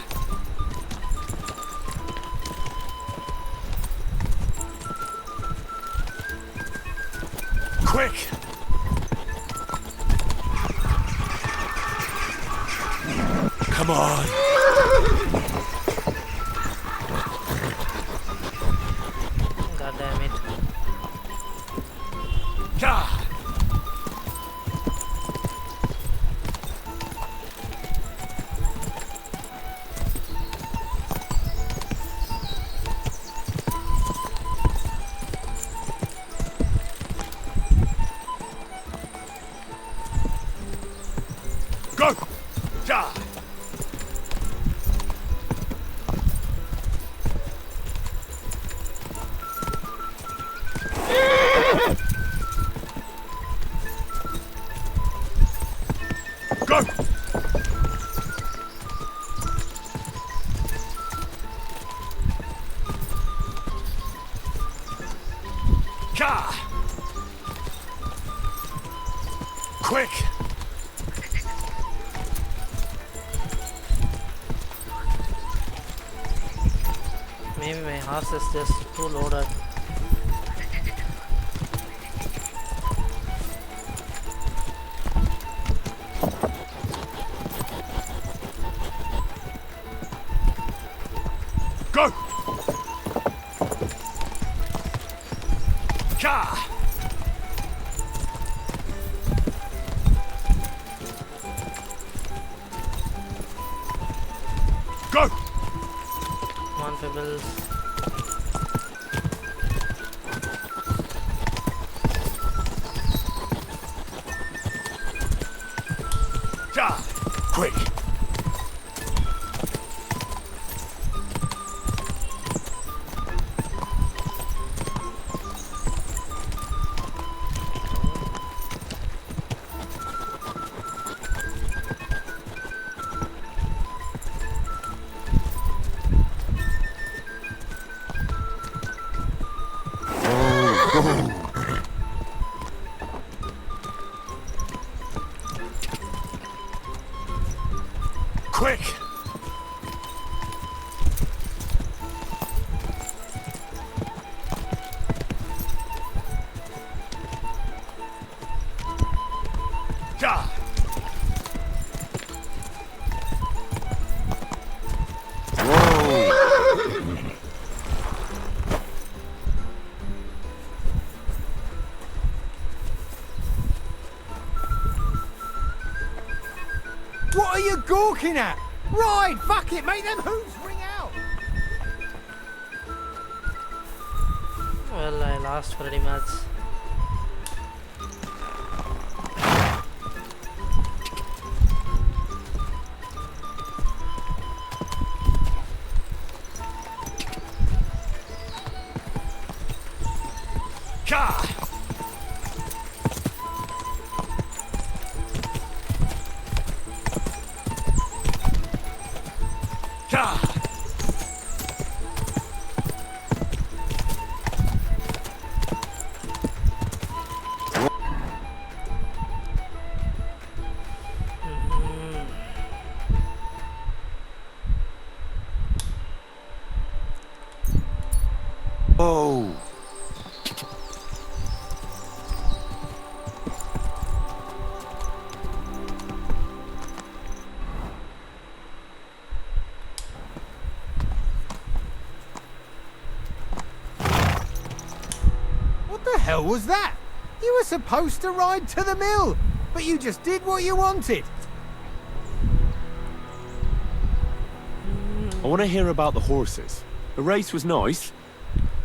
Quick! Come on! God damn it. Ka! Go! Quick! Maybe my horse is just too loaded. Go! Go! Come on, Pebbles. Quick! Quick! What are you gawking at? Right, fuck it, make them hooves ring out! Well, I lost pretty much. Oh! What the hell was that? You were supposed to ride to the mill, but you just did what you wanted. I want to hear about the horses. The race was nice,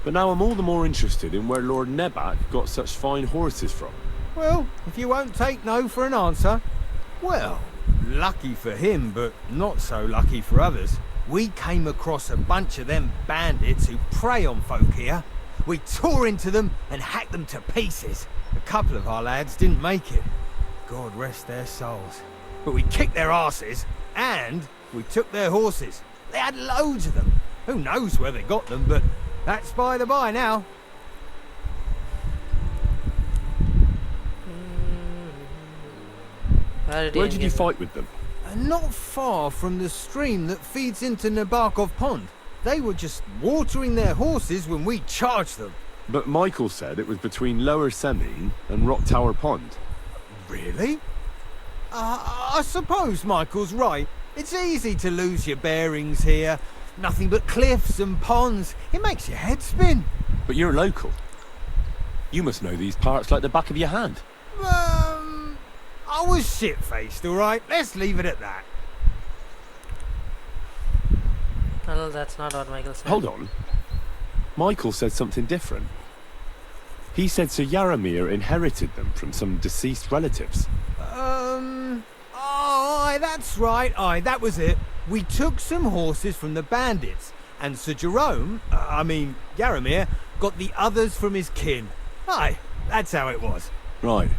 but now I'm all the more interested in where Lord Nebat got such fine horses from. Well, if you won't take no for an answer, well, lucky for him, but not so lucky for others. We came across a bunch of them bandits who prey on folk here. We tore into them and hacked them to pieces. A couple of our lads didn't make it. God rest their souls. But we kicked their asses, and we took their horses. They had loads of them. Who knows where they got them, but that's by the by now. Where did you fight with them? Not far from the stream that feeds into Nabokov Pond. They were just watering their horses when we charged them. But Michael said it was between Lower Semine and Rock Tower Pond. Really? I suppose Michael's right. It's easy to lose your bearings here. Nothing but cliffs and ponds. It makes your head spin. But you're local. You must know these parts like the back of your hand. I was shit-faced, all right? Let's leave it at that. Well, that's not what Michael said. Hold on. Michael said something different. He said Sir Yaramir inherited them from some deceased relatives. Aye, that's right. Aye, that was it. We took some horses from the bandits, and Sir Jerome, Yaramir, got the others from his kin. Aye, that's how it was. Right.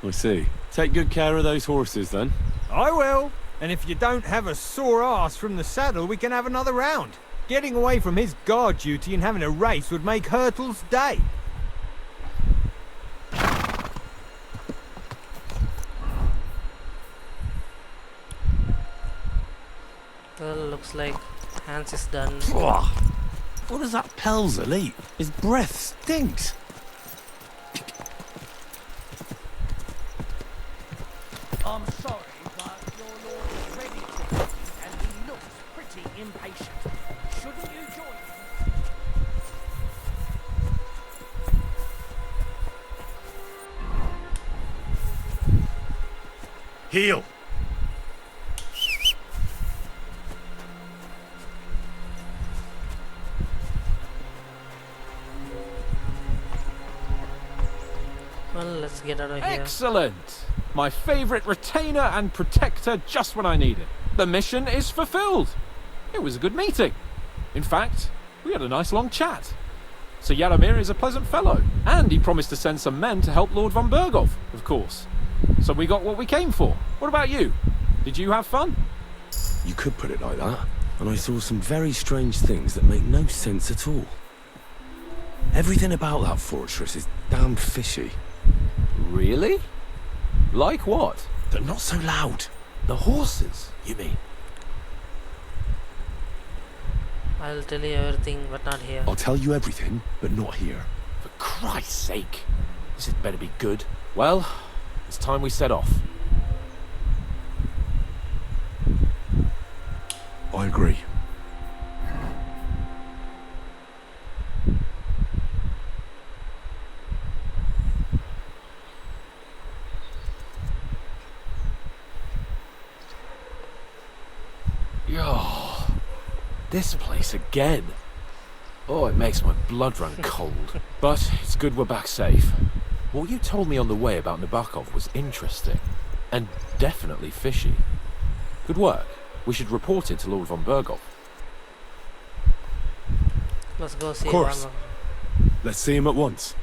I see. Take good care of those horses, then. I will. And if you don't have a sore ass from the saddle, we can have another round. Getting away from his guard duty and having a race would make Hurtle's day. Well, looks like Hans is done. What is that Pelzer eat? His breath stinks. I'm sorry, but your lord is ready to eat, and he looks pretty impatient. Shouldn't you join him? Heel. Well, let's get out of here. Excellent! My favourite retainer and protector just when I need it. The mission is fulfilled. It was a good meeting. In fact, we had a nice long chat. Sir Yaramir is a pleasant fellow, and he promised to send some men to help Lord von Berghoff, of course. So we got what we came for. What about you? Did you have fun? You could put it like that. And I saw some very strange things that make no sense at all. Everything about that fortress is damn fishy. Really? Like what? They're not so loud. The horses, you mean? I'll tell you everything, but not here. I'll tell you everything, but not here. For Christ's sake. This had better be good. Well, it's time we set off. I agree. Oh, this place again. Oh, it makes my blood run cold. But it's good we're back safe. What you told me on the way about Nabokov was interesting. And definitely fishy. Good work. We should report it to Lord von Berghoff. Let's go see Of course. Rama. Let's see him at once.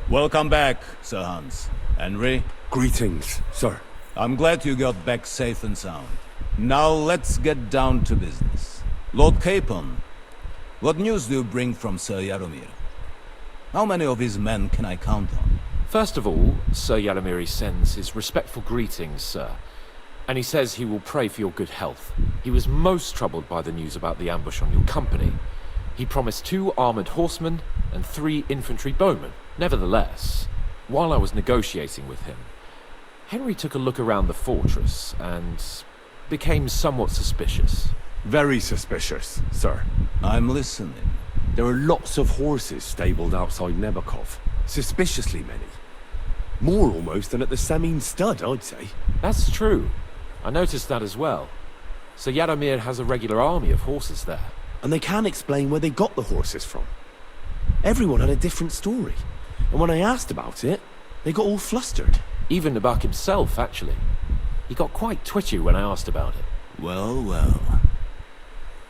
Welcome back, Sir Hans. Henry? Greetings, sir. I'm glad you got back safe and sound. Now let's get down to business. Lord Capon, what news do you bring from Sir Yaramir? How many of his men can I count on? First of all, Sir Yaramir sends his respectful greetings, sir. And he says he will pray for your good health. He was most troubled by the news about the ambush on your company. He promised 2 armoured horsemen and 3 infantry bowmen. Nevertheless, while I was negotiating with him, Henry took a look around the fortress and became somewhat suspicious. Very suspicious, sir. I'm listening. There are lots of horses stabled outside Nabokov. Suspiciously many. More almost than at the Semine stud, I'd say. That's true. I noticed that as well. So Yaramir has a regular army of horses there. And they can't explain where they got the horses from. Everyone had a different story. And when I asked about it, they got all flustered. Even Nabok himself, actually. He got quite twitchy when I asked about it. Well, well.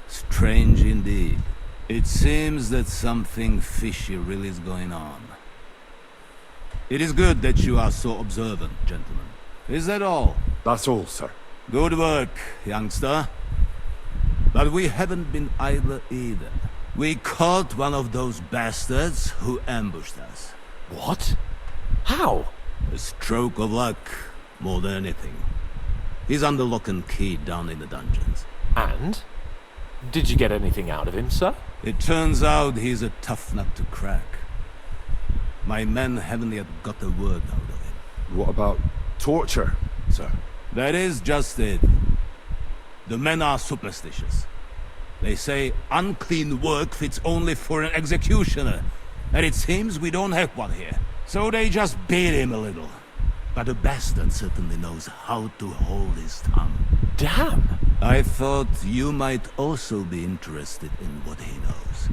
Strange indeed. It seems that something fishy really is going on. It is good that you are so observant, gentlemen. Is that all? That's all, sir. Good work, youngster. But we haven't been idle either. We caught one of those bastards who ambushed us. What? How? A stroke of luck, more than anything. He's under lock and key down in the dungeons. And? Did you get anything out of him, sir? It turns out he's a tough nut to crack. My men haven't yet got a word out of him. What about torture, sir? That is just it. The men are superstitious. They say unclean work fits only for an executioner, and it seems we don't have one here. So they just beat him a little. But the bastard certainly knows how to hold his tongue. Damn! I thought you might also be interested in what he knows.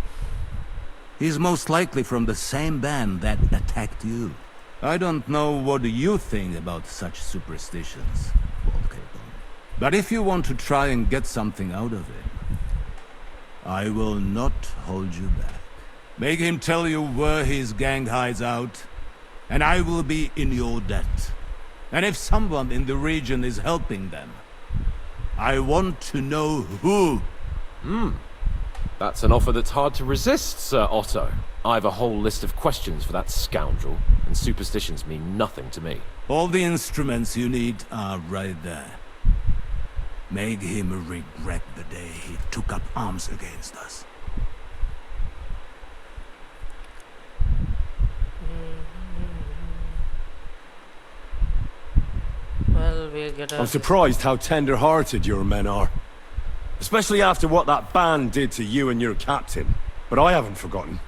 He's most likely from the same band that attacked you. I don't know what you think about such superstitions, Lord Capon. But if you want to try and get something out of him, I will not hold you back. Make him tell you where his gang hides out, and I will be in your debt. And if someone in the region is helping them, I want to know who. That's an offer that's hard to resist, Sir Otto. I've a whole list of questions for that scoundrel, and superstitions mean nothing to me. All the instruments you need are right there. Make him regret the day he took up arms against us. Well, we'll get I'm surprised how tender-hearted your men are. Especially after what that band did to you and your captain. But I haven't forgotten.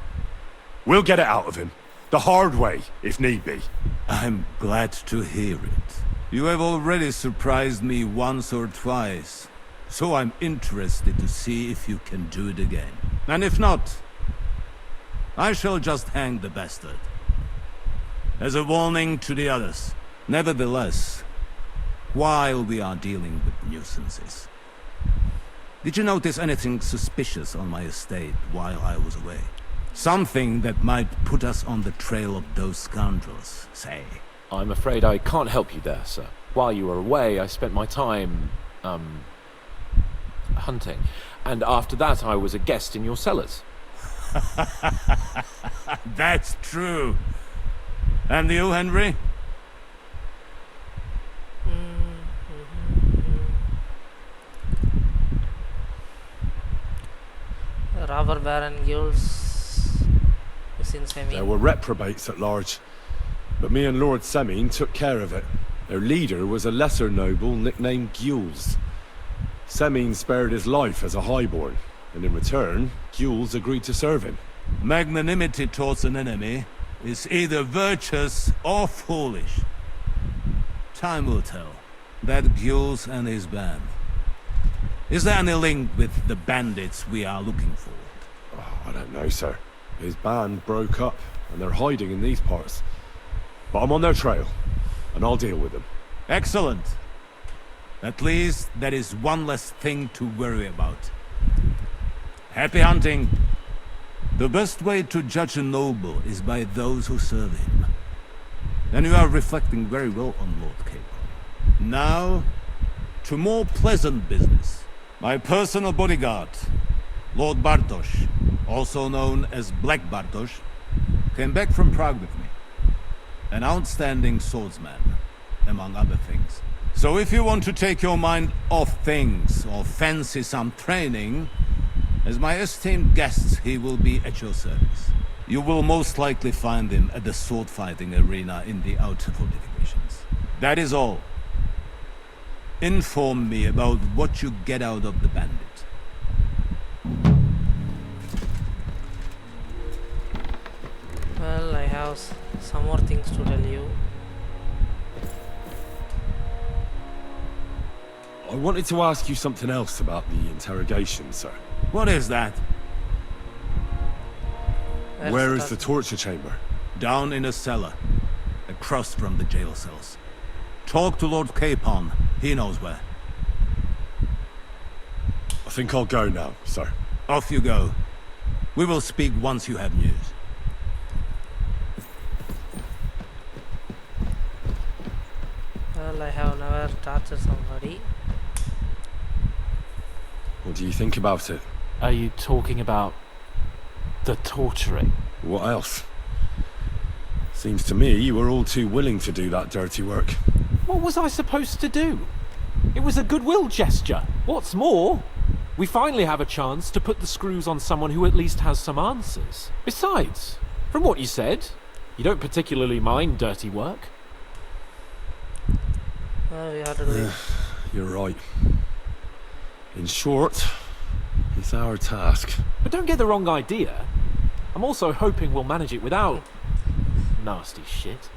We'll get it out of him. The hard way, if need be. I'm glad to hear it. You have already surprised me once or twice. So I'm interested to see if you can do it again. And if not, I shall just hang the bastard. As a warning to the others. Nevertheless, while we are dealing with nuisances, did you notice anything suspicious on my estate while I was away? Something that might put us on the trail of those scoundrels, say. I'm afraid I can't help you there, sir. While you were away, I spent my time, hunting. And after that, I was a guest in your cellars. That's true. And you, Henry? Robber Baron Gules is in Semine. There were reprobates at large, but me and Lord Semine took care of it. Their leader was a lesser noble nicknamed Gules. Semine spared his life as a highborn, and in return, Gules agreed to serve him. Magnanimity towards an enemy is either virtuous or foolish. Time will tell. That Gules and his band. Is there any link with the bandits we are looking for? Oh, I don't know, sir. His band broke up, and they're hiding in these parts. But I'm on their trail, and I'll deal with them. Excellent. At least that is one less thing to worry about. Happy hunting. The best way to judge a noble is by those who serve him. And you are reflecting very well on Lord Capon. Now, to more pleasant business. My personal bodyguard, Lord Bartosz, also known as Black Bartosz, came back from Prague with me. An outstanding swordsman, among other things. So if you want to take your mind off things or fancy some training, as my esteemed guest, he will be at your service. You will most likely find him at the sword-fighting arena in the outer fortifications. That is all. Inform me about what you get out of the bandit. Well, I have some more things to tell you. I wanted to ask you something else about the interrogation, sir. What is that? Where is the torture chamber? Down in a cellar, across from the jail cells. Talk to Lord Capon. He knows where. I think I'll go now, sir. Off you go. We will speak once you have news. Well, I have never tortured somebody. What do you think about it? Are you talking about the torturing? What else? Seems to me you were all too willing to do that dirty work. What was I supposed to do? It was a goodwill gesture. What's more, we finally have a chance to put the screws on someone who at least has some answers. Besides, from what you said, you don't particularly mind dirty work. Well, we have to do it. You're right. In short, it's our task. But don't get the wrong idea. I'm also hoping we'll manage it without nasty shit.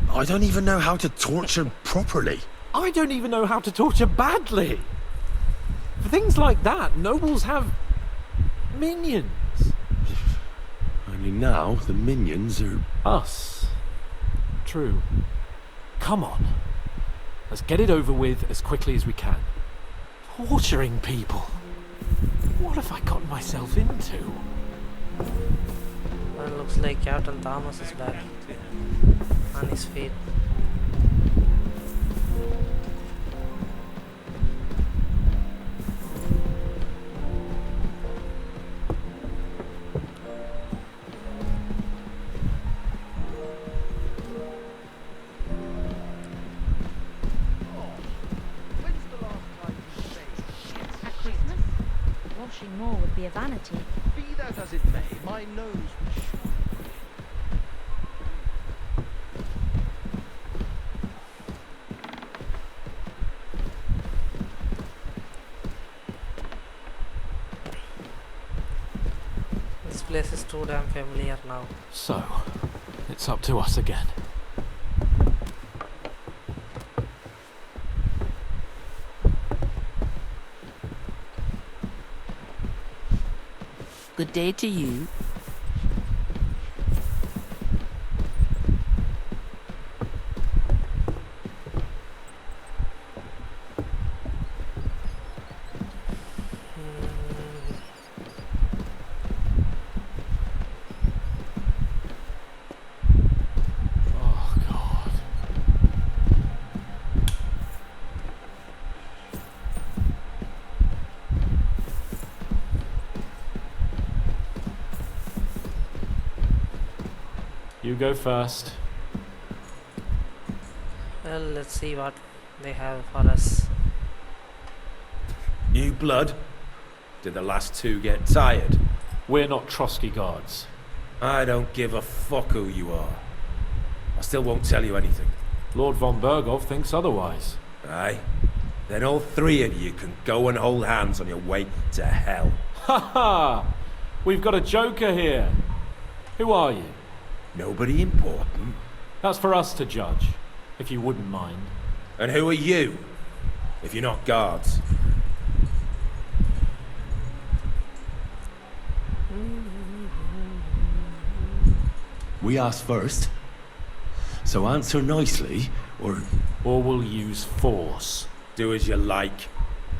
I don't even know how to torture properly. I don't even know how to torture badly. For things like that, nobles have minions. I Only now the minions are... Us. True. Come on. Let's get it over with as quickly as we can. Torturing people. What have I gotten myself into? Well, looks like Captain Thomas is back. On his feet. Washing more would be a vanity. Be that as it may, my nose was short. This place is too damn familiar now. So, it's up to us again. Good day to you. You go first. Well, let's see what they have for us. New blood? Did the last two get tired? We're not Trotsky guards. I don't give a fuck who you are. I still won't tell you anything. Lord von Berghoff thinks otherwise. Aye? Then all three of you can go and hold hands on your way to hell. Ha ha! We've got a joker here. Who are you? Nobody important. That's for us to judge, if you wouldn't mind. And who are you, if you're not guards? We asked first. So answer nicely, or we'll use force. Do as you like,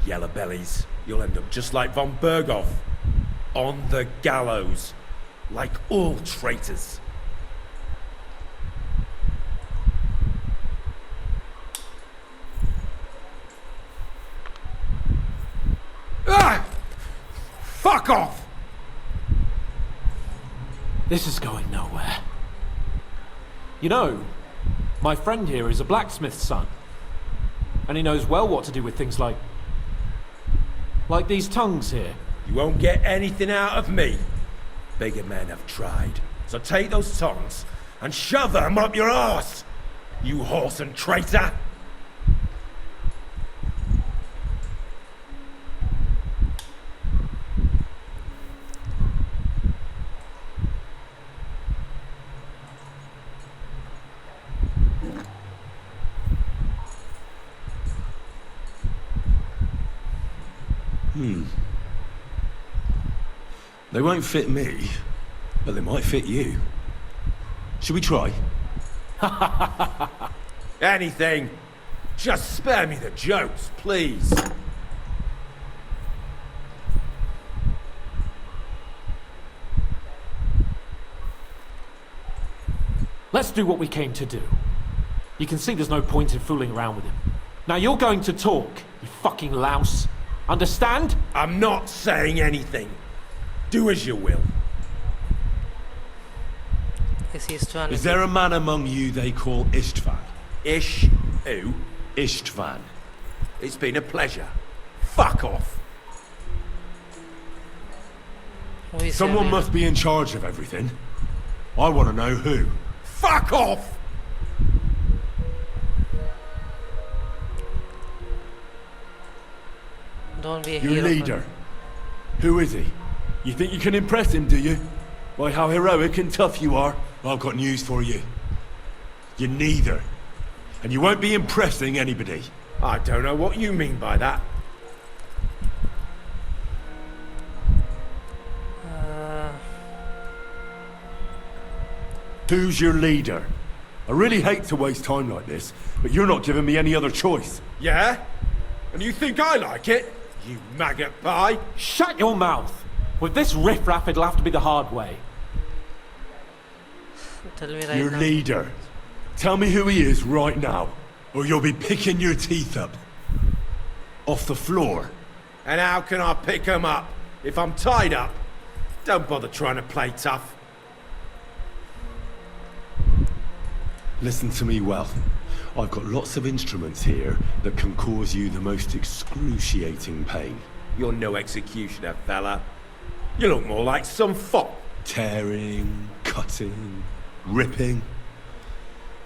yellow bellies. You'll end up just like von Berghoff. On the gallows. Like all traitors. Ah! Fuck off! This is going nowhere. You know, my friend here is a blacksmith's son. And he knows well what to do with things like these tongues here. You won't get anything out of me. Bigger men have tried. So take those tongues and shove them up your arse, you horse and traitor! They won't fit me, but they might fit you. Should we try? Anything. Just spare me the jokes, please. Let's do what we came to do. You can see there's no point in fooling around with him. Now you're going to talk, you fucking louse. Understand? I'm not saying anything. Do as you will. Is there a man among you they call Istvan? Ish who? Istvan. It's been a pleasure. Fuck off. Someone must be in charge of everything. I want to know who. Fuck off! Don't be a Your hero. leader. Who is he? You think you can impress him, do you? By how heroic and tough you are? I've got news for you. You're neither. And you won't be impressing anybody. I don't know what you mean by that. Who's your leader? I really hate to waste time like this, but you're not giving me any other choice. Yeah? And you think I like it? You maggot pie! Shut your mouth! With this riffraff, it'll have to be the hard way. Tell me right Your now. leader. Tell me who he is right now, or you'll be picking your teeth up. Off the floor. And how can I pick him up if I'm tied up? Don't bother trying to play tough. Listen to me well. I've got lots of instruments here that can cause you the most excruciating pain. You're no executioner, fella. You look more like some fop. Tearing, cutting, ripping.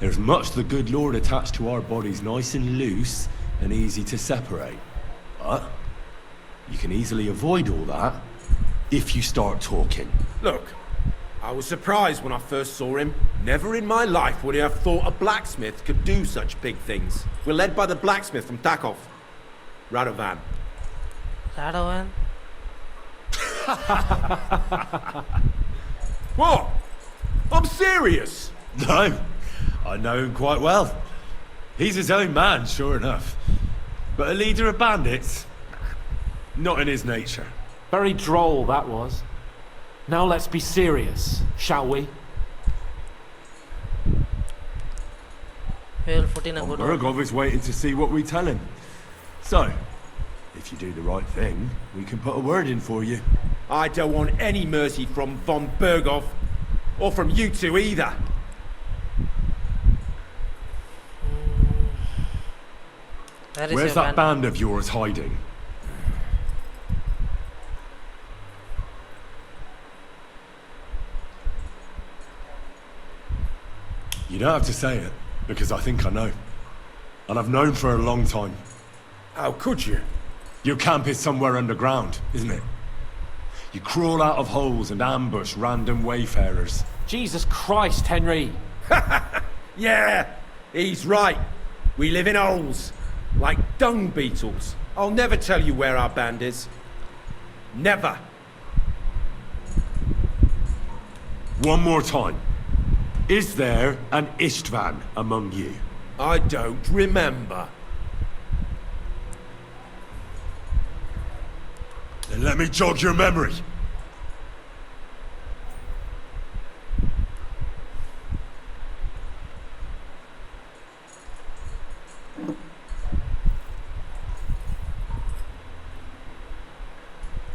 There's much the good Lord attached to our bodies, nice and loose and easy to separate. But you can easily avoid all that if you start talking. Look, I was surprised when I first saw him. Never in my life would I have thought a blacksmith could do such big things. We're led by the blacksmith from Takov. Radovan. Radovan? What? I'm serious! No, I know him quite well. He's his own man, sure enough. But a leader of bandits? Not in his nature. Very droll, that was. Now let's be serious, shall we? We'll put in a good one. Bergov is waiting to see what we tell him. So, if you do the right thing, we can put a word in for you. I don't want any mercy from von Bergov. Or from you two either. Where's that band of yours hiding? You don't have to say it, because I think I know. And I've known for a long time. How could you? Your camp is somewhere underground, isn't it? You crawl out of holes and ambush random wayfarers. Jesus Christ, Henry! Yeah, he's right. We live in holes, like dung beetles. I'll never tell you where our band is. Never. One more time. Is there an Istvan among you? I don't remember. Then let me jog your memory.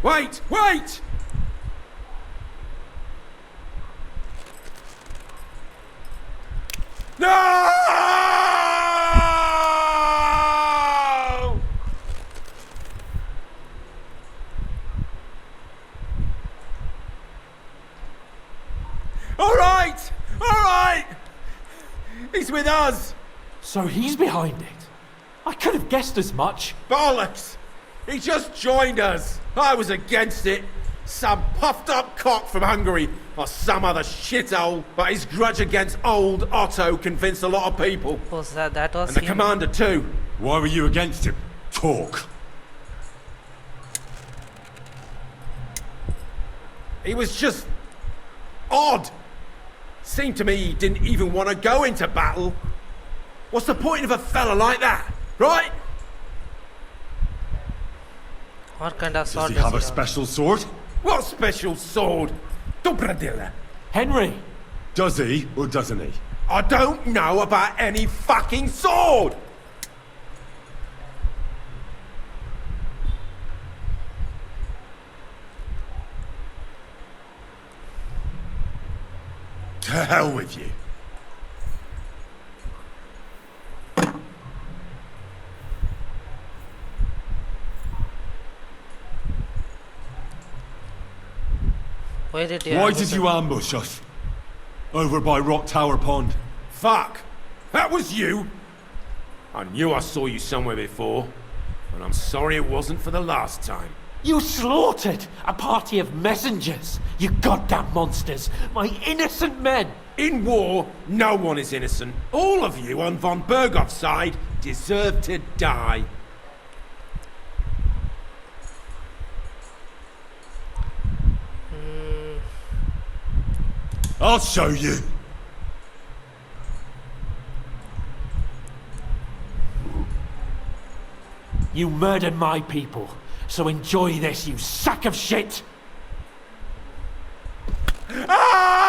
Wait! Wait! No! All right! All right! He's with us! So he's behind it? I could have guessed as much. Bollocks! He just joined us! I was against it! Some puffed up cock from Hungary, or some other shithole, but his grudge against old Otto convinced a lot of people. Was that was And the him. commander too. Why were you against him? Talk. He was just odd. Seemed to me he didn't even want to go into battle. What's the point of a fella like that, right? What kind of sword Does he have a special sword? What special sword? Dobradilla. Henry! Does he, or doesn't he? I don't know about any fucking sword! To hell with you. Why did you Why did you ambush us? Over by Rock Tower Pond. Fuck! That was you! I knew I saw you somewhere before, and I'm sorry it wasn't for the last time. You slaughtered a party of messengers, you goddamn monsters, my innocent men! In war, no one is innocent. All of you on von Bergov's side deserve to die. I'll show you. You murdered my people, so enjoy this, you sack of shit! Ah!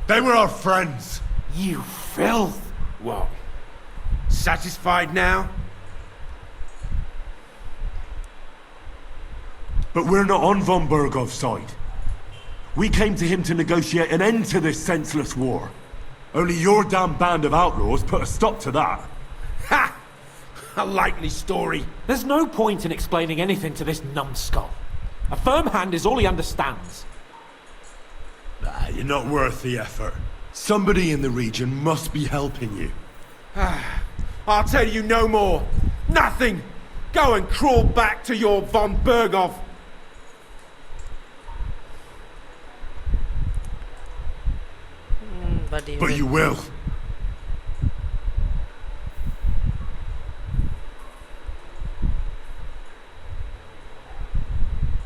They were our friends. You filth! What? Satisfied now? But we're not on von Bergov's side. We came to him to negotiate an end to this senseless war. Only your damn band of outlaws put a stop to that. Ha! A likely story. There's no point in explaining anything to this numbskull. A firm hand is all he understands. You're not worth the effort. Somebody in the region must be helping you. I'll tell you no more. Nothing. Go and crawl back to your von Bergov. But you will.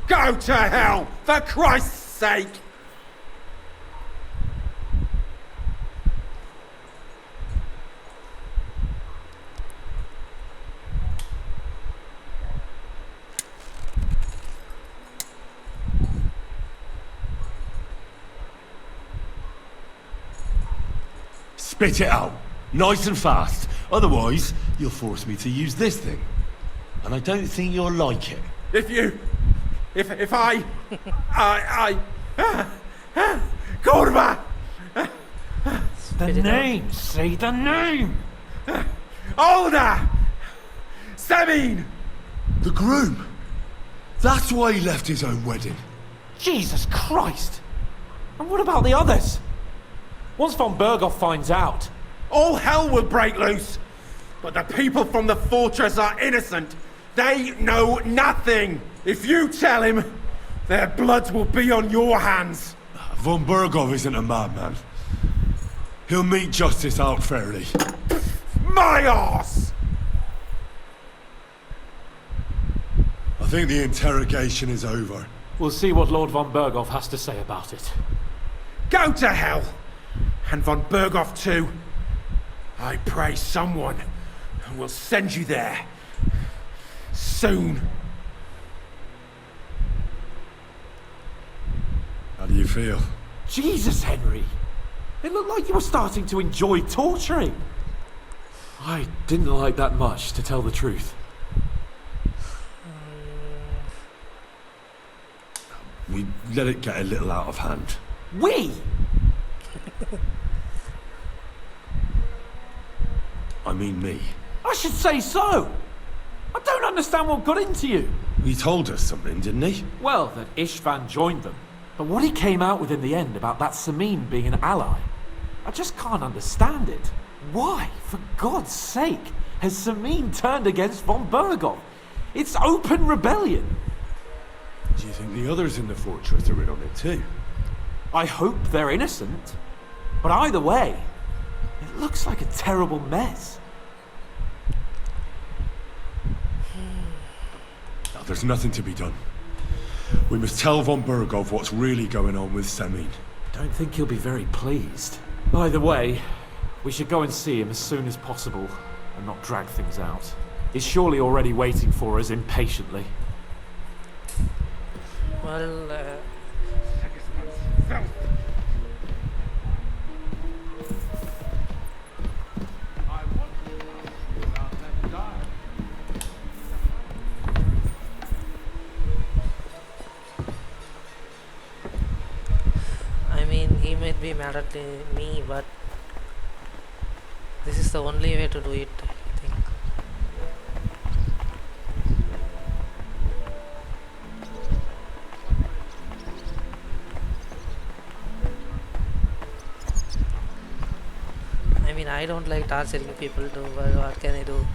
Go to hell, for Christ's sake! Spit it out, nice and fast. Otherwise, you'll force me to use this thing. And I don't think you'll like it. If I Kurva! The name, say the name! Older! Semine! The groom! That's why he left his own wedding. Jesus Christ! And what about the others? Once von Bergov finds out... All hell will break loose! But the people from the fortress are innocent! They know nothing! If you tell him, their blood will be on your hands! Von Bergov isn't a madman. He'll mete justice out fairly. My arse! I think the interrogation is over. We'll see what Lord von Bergov has to say about it. Go to hell! And von Bergov too. I pray someone will send you there. Soon. How do you feel? Jesus, Henry! It looked like you were starting to enjoy torturing. I didn't like that much, to tell the truth. We let it get a little out of hand. We? I mean me. I should say so! I don't understand what got into you. He told us something, didn't he? Well, that Istvan joined them. But what he came out with in the end about that Semine being an ally, I just can't understand it. Why, for God's sake, has Semine turned against von Bergov? It's open rebellion. Do you think the others in the fortress are in on it too? I hope they're innocent. But either way, it looks like a terrible mess. Now, there's nothing to be done. We must tell von Bergov what's really going on with Semine. Don't think he'll be very pleased. Either way, we should go and see him as soon as possible and not drag things out. He's surely already waiting for us impatiently. Well, I mean, he might be mad at me, but this is the only way to do it, I think. I mean, I don't like torturing people too, but what can I do?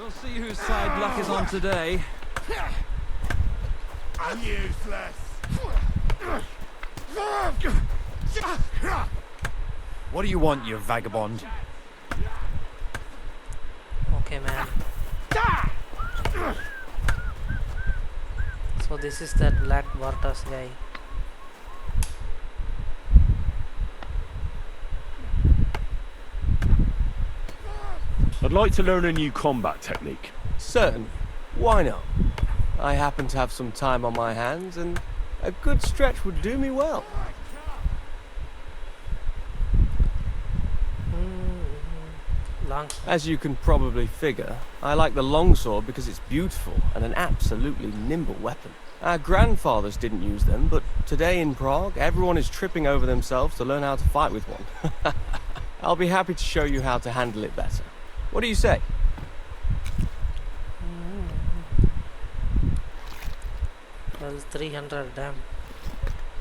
We'll see whose side luck is on today. Useless. What do you want, you vagabond? Okay, man. So this is that Black Vartas guy. I'd like to learn a new combat technique. Certainly. Why not? I happen to have some time on my hands, and a good stretch would do me well. As you can probably figure, I like the longsword because it's beautiful and an absolutely nimble weapon. Our grandfathers didn't use them, but today in Prague, everyone is tripping over themselves to learn how to fight with one. I'll be happy to show you how to handle it better. What do you say? Well, 300, damn.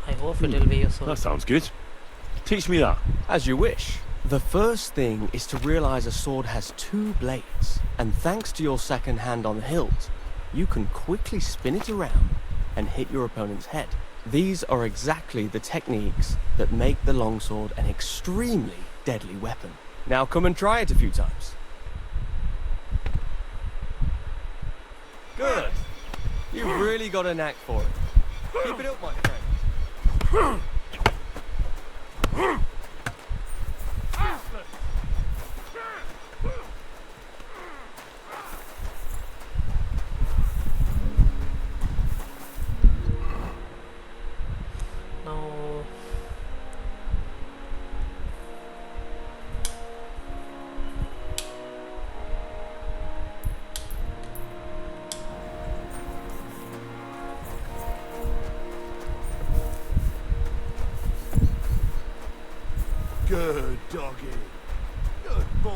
I hope it will be useful. That sounds good. Teach me that. As you wish. The first thing is to realize a sword has two blades, and thanks to your second hand on the hilt, you can quickly spin it around and hit your opponent's head. These are exactly the techniques that make the longsword an extremely deadly weapon. Now come and try it a few times. Good. You've really got a knack for it. Keep it up, my friend. No. Good doggy. Good boy.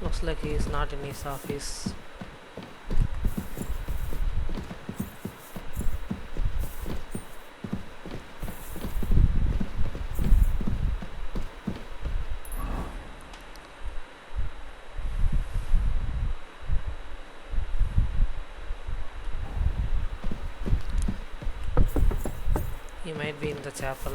Looks like he is not in his office. He might be in the chapel.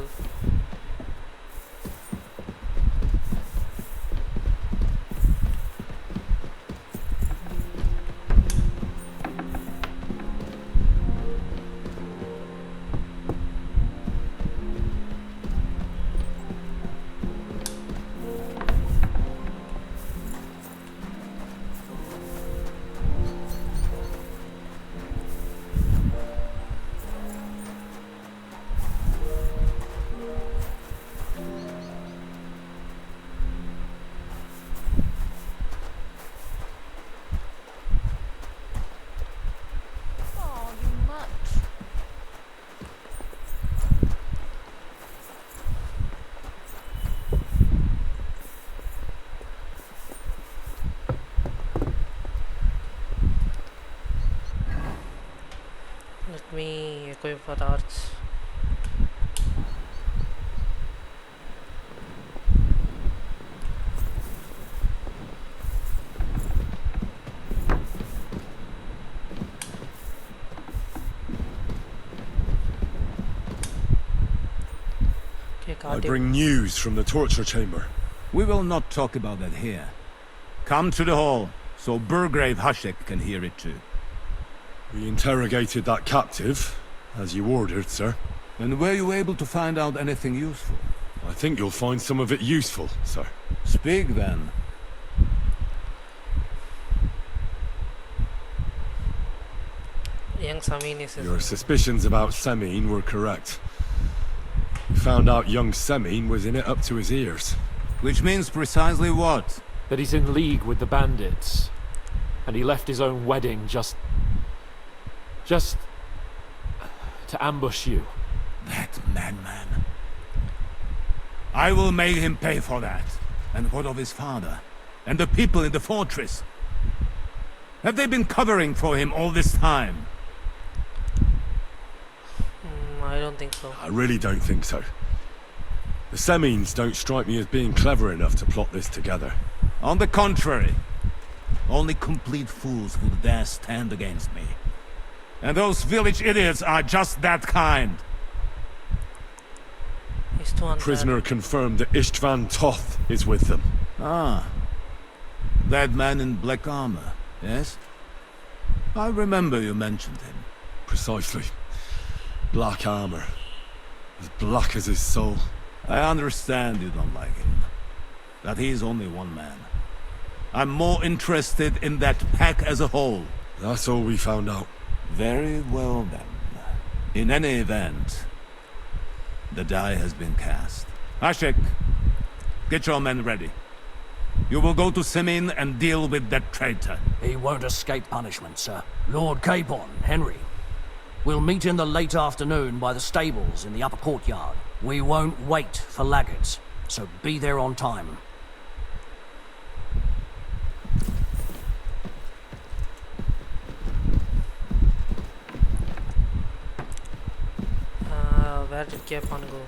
Let me equip a torch. I bring news from the torture chamber. We will not talk about that here. Come to the hall, so Burgrave Hashek can hear it too. We interrogated that captive, as you ordered, sir. And were you able to find out anything useful? I think you'll find some of it useful, sir. Speak then. Young Semine is Your suspicions about Semine were correct. We found out young Semine was in it up to his ears. Which means precisely what? That he's in league with the bandits. And he left his own wedding just to ambush you. That madman. I will make him pay for that. And what of his father? And the people in the fortress? Have they been covering for him all this time? I don't think so. I really don't think so. The Semines don't strike me as being clever enough to plot this together. On the contrary. Only complete fools would dare stand against me. And those village idiots are just that kind. He's too unfair. Prisoner confirmed that Istvan Toth is with them. Ah. That man in black armor, yes? I remember you mentioned him. Precisely. Black armor. As black as his soul. I understand you don't like him. That he's only one man. I'm more interested in that pack as a whole. That's all we found out. Very well then. In any event, the die has been cast. Ashek, get your men ready. You will go to Semine and deal with that traitor. He won't escape punishment, sir. Lord Capon, Henry. We'll meet in the late afternoon by the stables in the upper courtyard. We won't wait for laggards, so be there on time. Where did Capon go?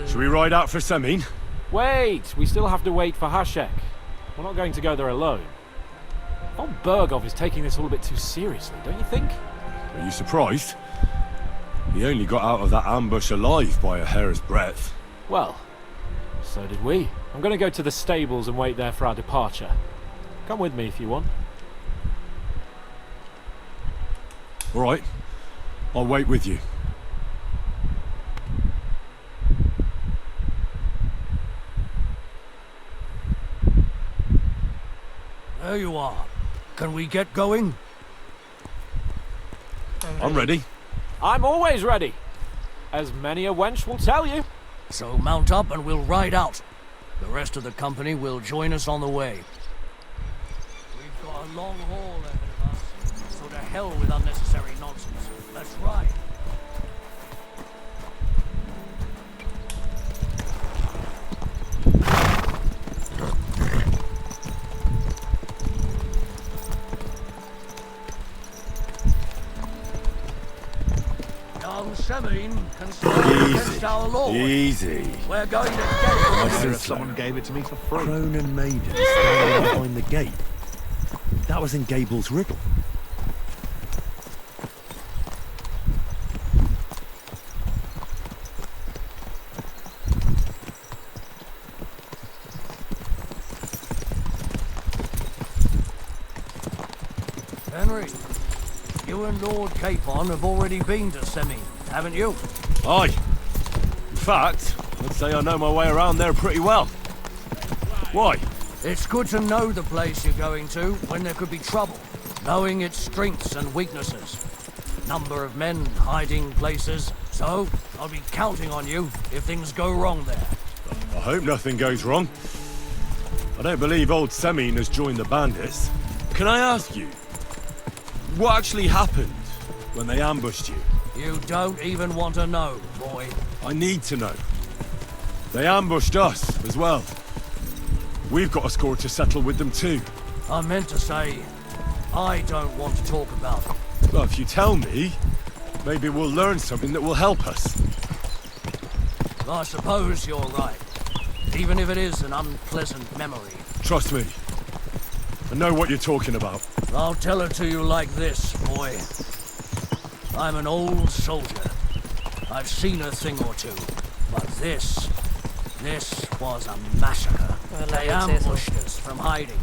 Should we ride out for Semine? Wait! We still have to wait for Hashek. We're not going to go there alone. Von Berghoff is taking this all a bit too seriously, don't you think? Are you surprised? He only got out of that ambush alive by a hair's breadth. Well, so did we. I'm going to go to the stables and wait there for our departure. Come with me if you want. All right. I'll wait with you. There you are. Can we get going? I'm ready. I'm always ready. As many a wench will tell you. So mount up and we'll ride out. The rest of the company will join us on the way. We've got a long haul ahead of us, so to hell with unnecessary nonsense. Let's ride. Semine can stand against our Lord. Easy. We're going to get it. If someone gave it to me for free. Crone and Maiden standing behind the gate. That was in Gable's riddle. Henry, you and Lord Capon have already been to Semine, haven't you? Aye. In fact, I'd say I know my way around there pretty well. Why? It's good to know the place you're going to when there could be trouble, knowing its strengths and weaknesses. Number of men, hiding places, so I'll be counting on you if things go wrong there. I hope nothing goes wrong. I don't believe old Semine has joined the bandits. Can I ask you, what actually happened when they ambushed you? You don't even want to know, boy. I need to know. They ambushed us as well. We've got a score to settle with them too. I meant to say, I don't want to talk about it. Well, if you tell me, maybe we'll learn something that will help us. I suppose you're right. Even if it is an unpleasant memory. Trust me. I know what you're talking about. I'll tell it to you like this, boy. I'm an old soldier. I've seen a thing or two. But this was a massacre. Well, They ambushed us from hiding.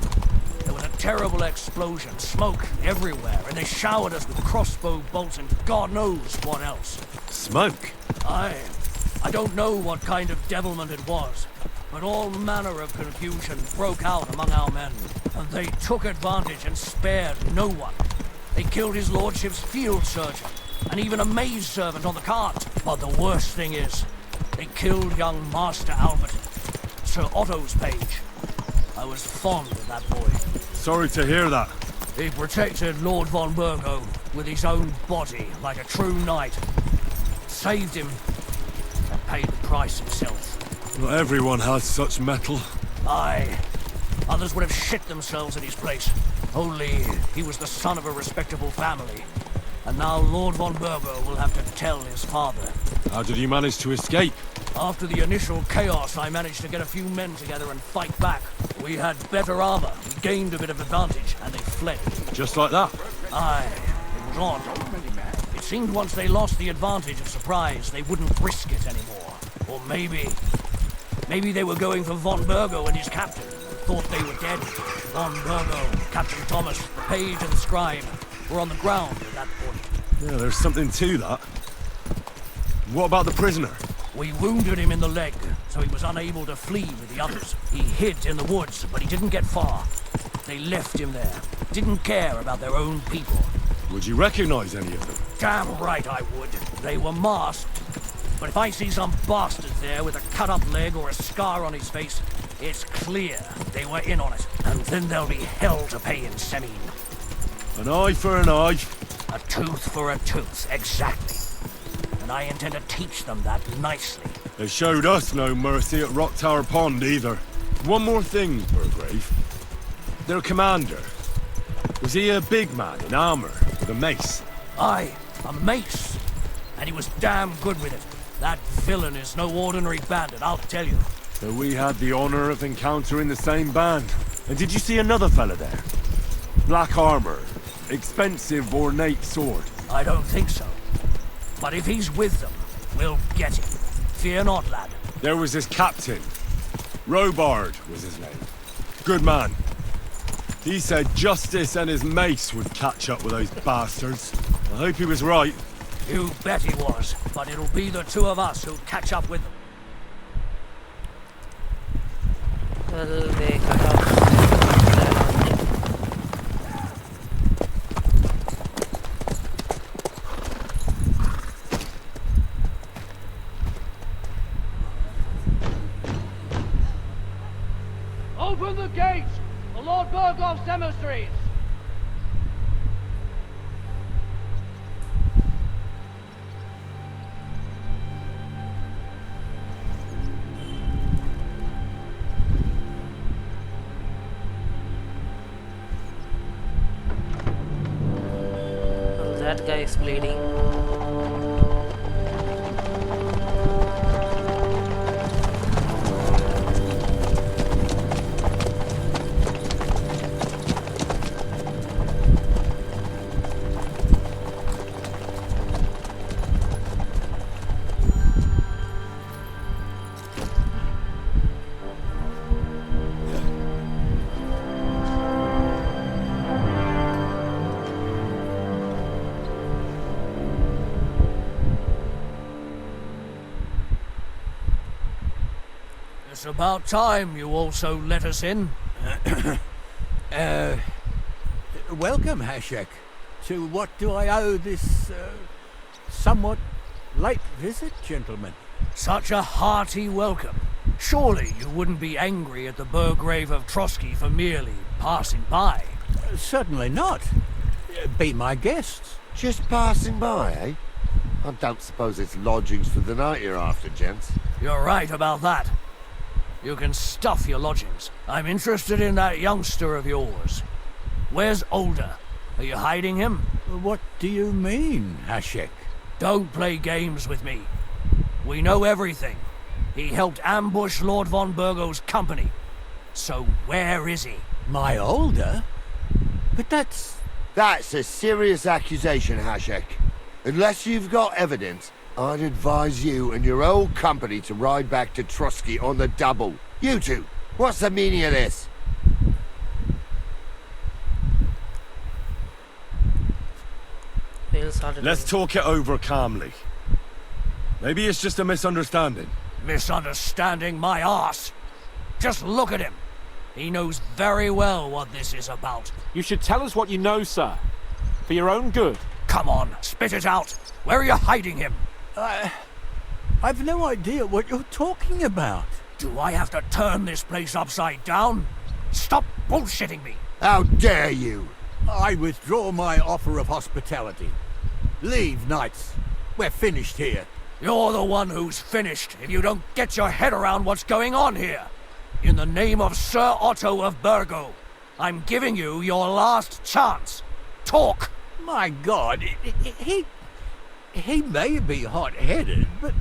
There was a terrible explosion, smoke everywhere, and they showered us with crossbow bolts and God knows what else. Smoke? I don't know what kind of devilment it was, but all manner of confusion broke out among our men, and they took advantage and spared no one. They killed his lordship's field surgeon, and even a maid servant on the cart. But the worst thing is, they killed young Master Albert, Sir Otto's page. I was fond of that boy. Sorry to hear that. He protected Lord von Burgo with his own body like a true knight. Saved him and paid the price himself. Not everyone has such mettle. Aye. Others would have shit themselves in his place. Only he was the son of a respectable family. And now Lord von Burgo will have to tell his father. How did you manage to escape? After the initial chaos, I managed to get a few men together and fight back. We had better armor, we gained a bit of advantage, and they fled. Just like that? Aye, it was odd. It seemed once they lost the advantage of surprise, they wouldn't risk it anymore. Or maybe they were going for von Burgo and his captain, and thought they were dead. Von Burgo, Captain Thomas, the page and the scribe were on the ground at that point. Yeah, there's something to that. What about the prisoner? We wounded him in the leg, so he was unable to flee with the others. He hid in the woods, but he didn't get far. They left him there. Didn't care about their own people. Would you recognize any of them? Damn right I would. They were masked. But if I see some bastard there with a cut-up leg or a scar on his face, it's clear they were in on it. And then there'll be hell to pay in Semine. An eye for an eye. A tooth for a tooth, exactly. And I intend to teach them that nicely. They showed us no mercy at Rock Tower Pond either. One more thing, Burgrave. Their commander. Was he a big man in armor with a mace? Aye, a mace. And he was damn good with it. That villain is no ordinary bandit, I'll tell you. So we had the honor of encountering the same band. And did you see another fella there? Black armor, expensive ornate sword. I don't think so. But if he's with them, we'll get him. Fear not, lad. There was his captain. Robard was his name. Good man. He said justice and his mace would catch up with those bastards. I hope he was right. You bet he was, but it'll be the two of us who'll catch up with them. Well, they cut off. Open the gates! The Lord Burgov's emissaries! Well, that guy is bleeding. It's about time you also let us in. Welcome, Hashek. To what do I owe this, somewhat late visit, gentlemen? Such a hearty welcome. Surely you wouldn't be angry at the Burgrave of Trotsky for merely passing by? Certainly not. Be my guests. Just passing by, eh? I don't suppose it's lodgings for the night you're after, gents. You're right about that. You can stuff your lodgings. I'm interested in that youngster of yours. Where's Older? Are you hiding him? What do you mean, Hashek? Don't play games with me. We know everything. He helped ambush Lord von Burgo's company. So where is he? My Older? But that's a serious accusation, Hashek. Unless you've got evidence, I'd advise you and your old company to ride back to Trotsky on the double. You two, what's the meaning of this? Let's talk it over calmly. Maybe it's just a misunderstanding. Misunderstanding my arse. Just look at him. He knows very well what this is about. You should tell us what you know, sir. For your own good. Come on, spit it out. Where are you hiding him? I've no idea what you're talking about. Do I have to turn this place upside down? Stop bullshitting me. How dare you? I withdraw my offer of hospitality. Leave, knights. We're finished here. You're the one who's finished if you don't get your head around what's going on here. In the name of Sir Otto of Burgo, I'm giving you your last chance. Talk! My God, he may be hot-headed, but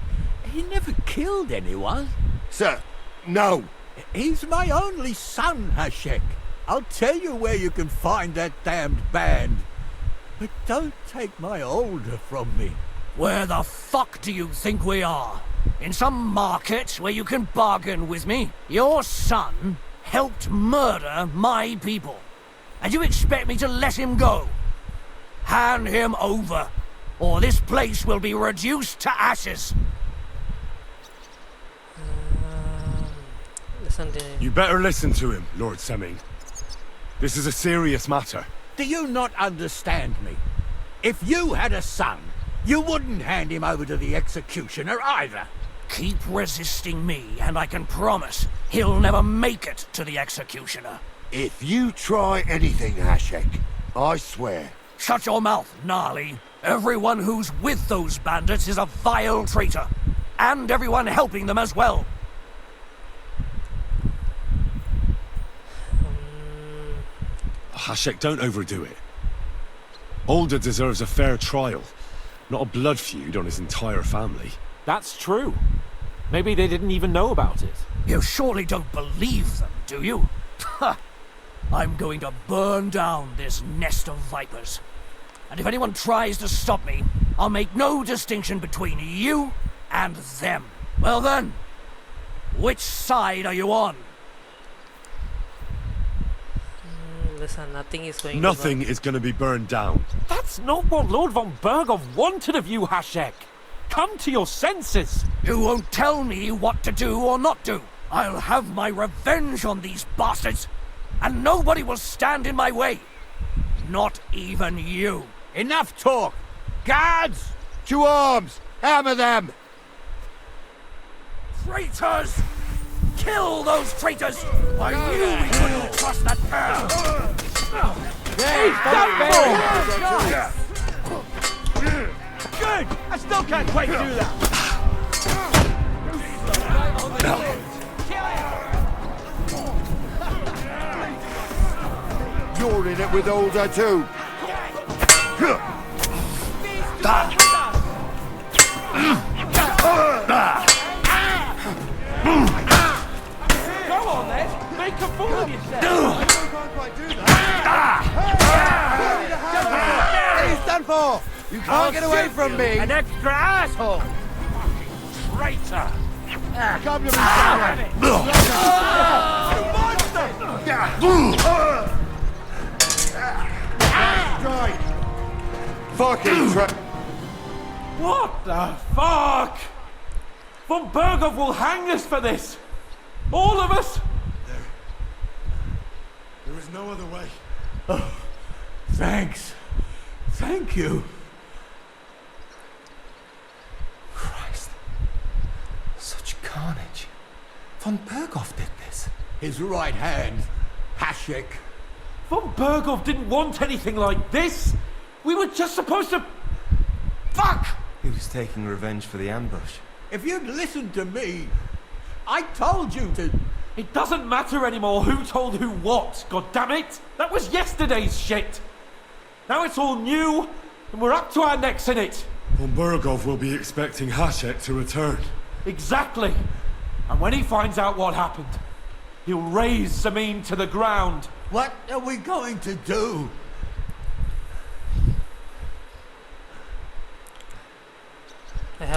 he never killed anyone. Sir, no. He's my only son, Hashek. I'll tell you where you can find that damned band. But don't take my Older from me. Where the fuck do you think we are? In some market where you can bargain with me? Your son helped murder my people. And you expect me to let him go? Hand him over, or this place will be reduced to ashes. Listen to him. You better listen to him, Lord Semine. This is a serious matter. Do you not understand me? If you had a son, you wouldn't hand him over to the executioner either. Keep resisting me, and I can promise he'll never make it to the executioner. If you try anything, Hashek, I swear. Shut your mouth, Gnarly. Everyone who's with those bandits is a vile traitor. And everyone helping them as well. Hashek, don't overdo it. Older deserves a fair trial, not a blood feud on his entire family. That's true. Maybe they didn't even know about it. You surely don't believe them, do you? Ha! I'm going to burn down this nest of vipers. And if anyone tries to stop me, I'll make no distinction between you and them. Well then, which side are you on? Listen, nothing is going Nothing is going to be burned down. That's not what Lord von Burgov wanted of you, Hashek. Come to your senses. You won't tell me what to do or not do. I'll have my revenge on these bastards. And nobody will stand in my way. Not even you. Enough talk! Guards! To arms! Hammer them! Traitors! Kill those traitors! I knew we couldn't trust that pair! Good! I still can't quite do that! You're in it with Older too! Go on then! Make a fool of yourself! He's done for! You can't get away from me! An extra asshole! Traitor! Come to me, Fucking What the fuck? Von Burgov will hang us for this! All of us! no other way. Oh, thanks. Thank you. Christ. Such carnage. Von Berghoff did this. His right hand, Hashek. Von Berghoff didn't want anything like this. We were just supposed to... Fuck! He was taking revenge for the ambush. If you'd listened to me, I told you to... It doesn't matter anymore who told who what, goddammit! That was yesterday's shit! Now it's all new, and we're up to our necks in it! Von Berghoff will be expecting Hashek to return. Exactly! And when he finds out what happened, he'll raze Semine to the ground. What are we going to do?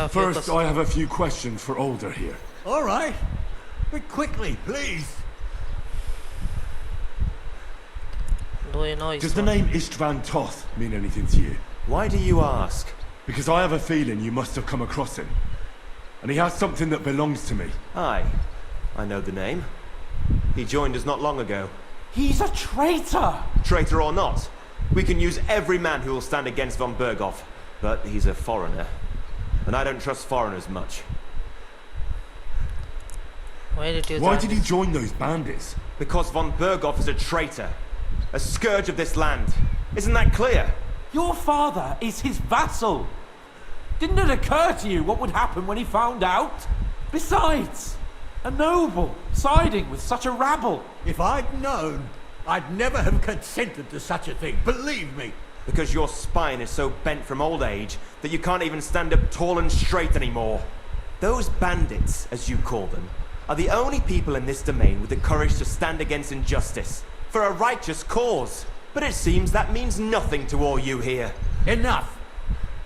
First, I have a few questions for Alder here. All right. But quickly, please. Do you know Does the name Istvan Toth mean anything to you? Why do you ask? Because I have a feeling you must have come across him. And he has something that belongs to me. Aye. I know the name. He joined us not long ago. He's a traitor! Traitor or not, we can use every man who will stand against von Berghoff. But he's a foreigner. And I don't trust foreigners much. Why did he join those bandits? Because von Berghoff is a traitor. A scourge of this land. Isn't that clear? Your father is his vassal. Didn't it occur to you what would happen when he found out? Besides, a noble siding with such a rabble. If I'd known, I'd never have consented to such a thing, believe me. Because your spine is so bent from old age that you can't even stand up tall and straight anymore. Those bandits, as you call them, are the only people in this domain with the courage to stand against injustice, for a righteous cause. But it seems that means nothing to all you here. Enough.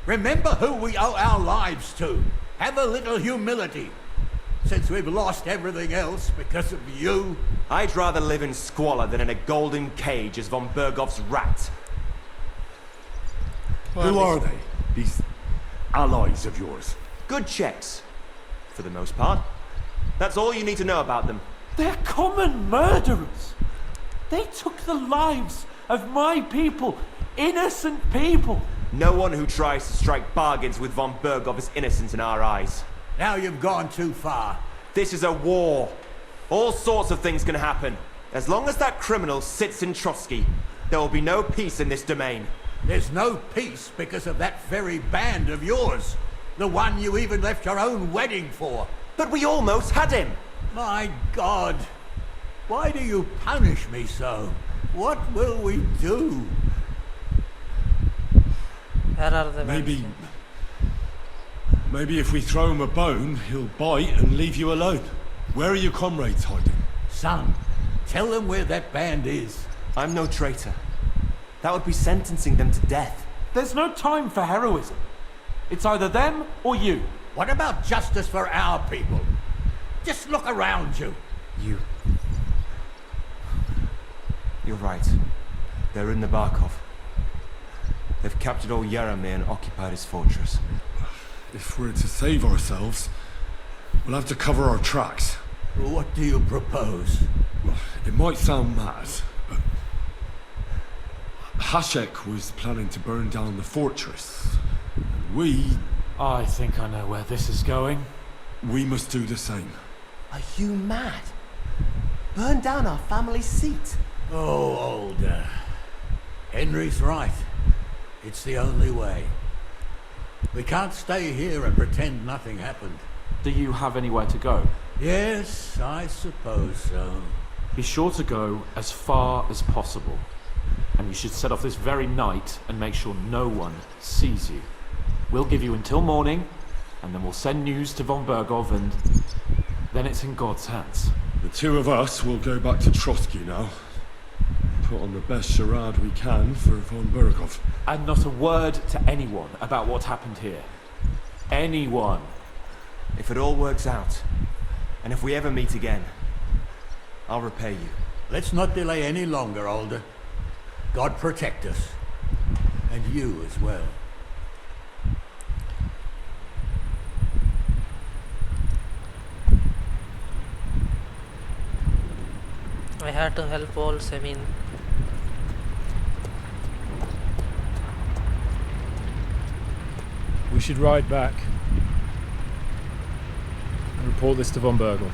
Remember who we owe our lives to. Have a little humility. Since we've lost everything else because of you. I'd rather live in squalor than in a golden cage as von Berghoff's rat. Who are they? These allies of yours? Good checks, for the most part. That's all you need to know about them. They're common murderers. They took the lives of my people, innocent people. No one who tries to strike bargains with von Berghoff is innocent in our eyes. Now you've gone too far. This is a war. All sorts of things can happen. As long as that criminal sits in Trotsky, there will be no peace in this domain. There's no peace because of that very band of yours. The one you even left your own wedding for. But we almost had him. My God. Why do you punish me so? What will we do? Where are the Maybe if we throw him a bone, he'll bite and leave you alone. Where are your comrades hiding? Son, tell them where that band is. I'm no traitor. That would be sentencing them to death. There's no time for heroism. It's either them or you. What about justice for our people? Just look around you. You're right. They're in Nabokov. They've captured old Yaramir and occupied his fortress. If we're to save ourselves, we'll have to cover our tracks. What do you propose? Well, it might sound mad, but Hashek was planning to burn down the fortress. And I think I know where this is going. We must do the same. Are you mad? Burn down our family seat? Oh, Alder. Henry's right. It's the only way. We can't stay here and pretend nothing happened. Do you have anywhere to go? Yes, I suppose so. Be sure to go as far as possible. And you should set off this very night and make sure no one sees you. We'll give you until morning, and then we'll send news to von Berghoff, and then it's in God's hands. The two of us will go back to Trotsky now. Put on the best charade we can for von Berghoff. And not a word to anyone about what happened here. Anyone. If it all works out, and if we ever meet again, I'll repay you. Let's not delay any longer, Alder. God protect us. And you as well. I had to help old Semine. We should ride back and report this to von Bergel.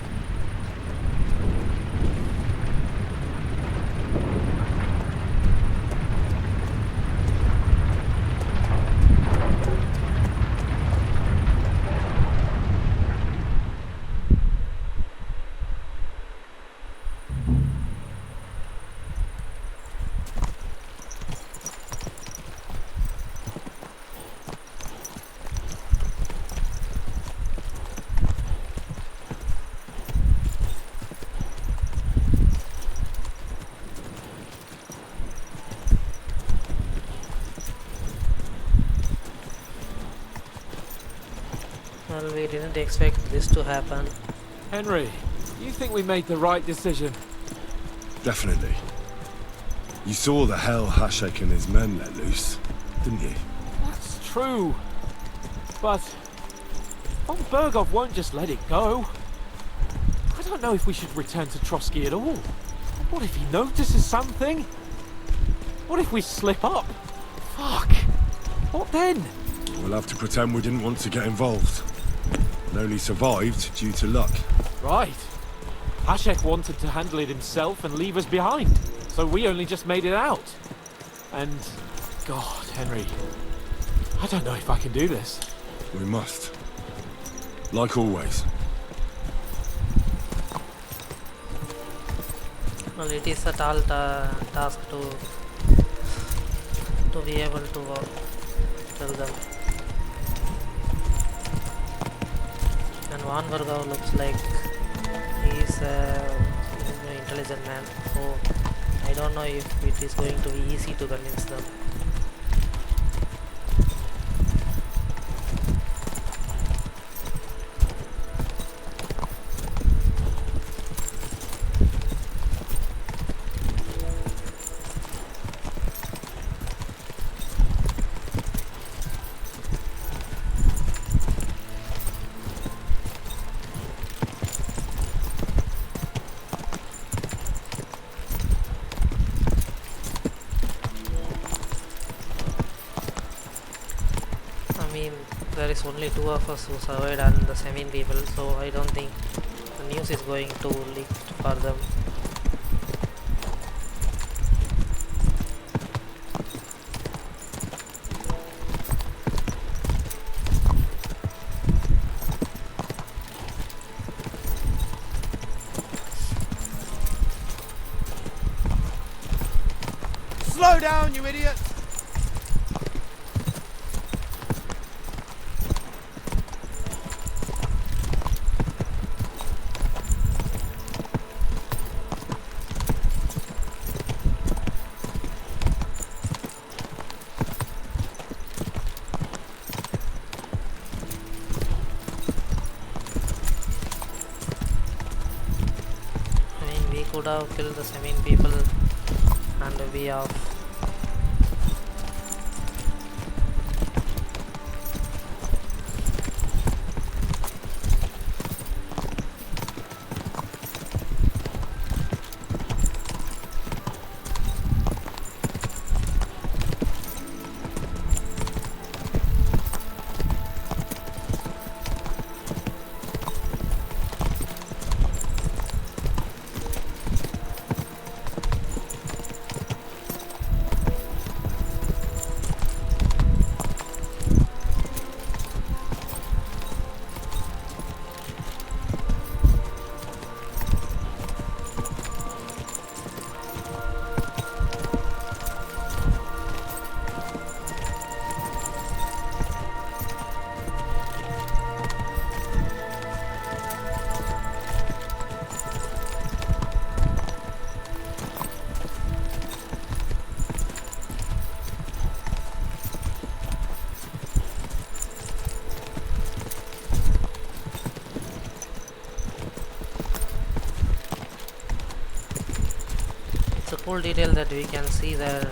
Well, we didn't expect this to happen. Henry, you think we made the right decision? Definitely. You saw the hell Hashek and his men let loose, didn't you? That's true. But von Bergov won't just let it go. I don't know if we should return to Trotsky at all. What if he notices something? What if we slip up? Fuck. What then? We'll have to pretend we didn't want to get involved. And only survived due to luck. Right. Hashek wanted to handle it himself and leave us behind. So we only just made it out. And... God, Henry. I don't know if I can do this. We must. Like always. Well, it is a tall task to be able to tell them. And Van Bergau looks like he's an intelligent man, so I don't know if it is going to be easy to convince them. There is only 2 of us who survived and the Semine people, so I don't think the news is going to leak for them. Slow down, you idiots! Could have killed the Semine people and we have a cool detail that we can see the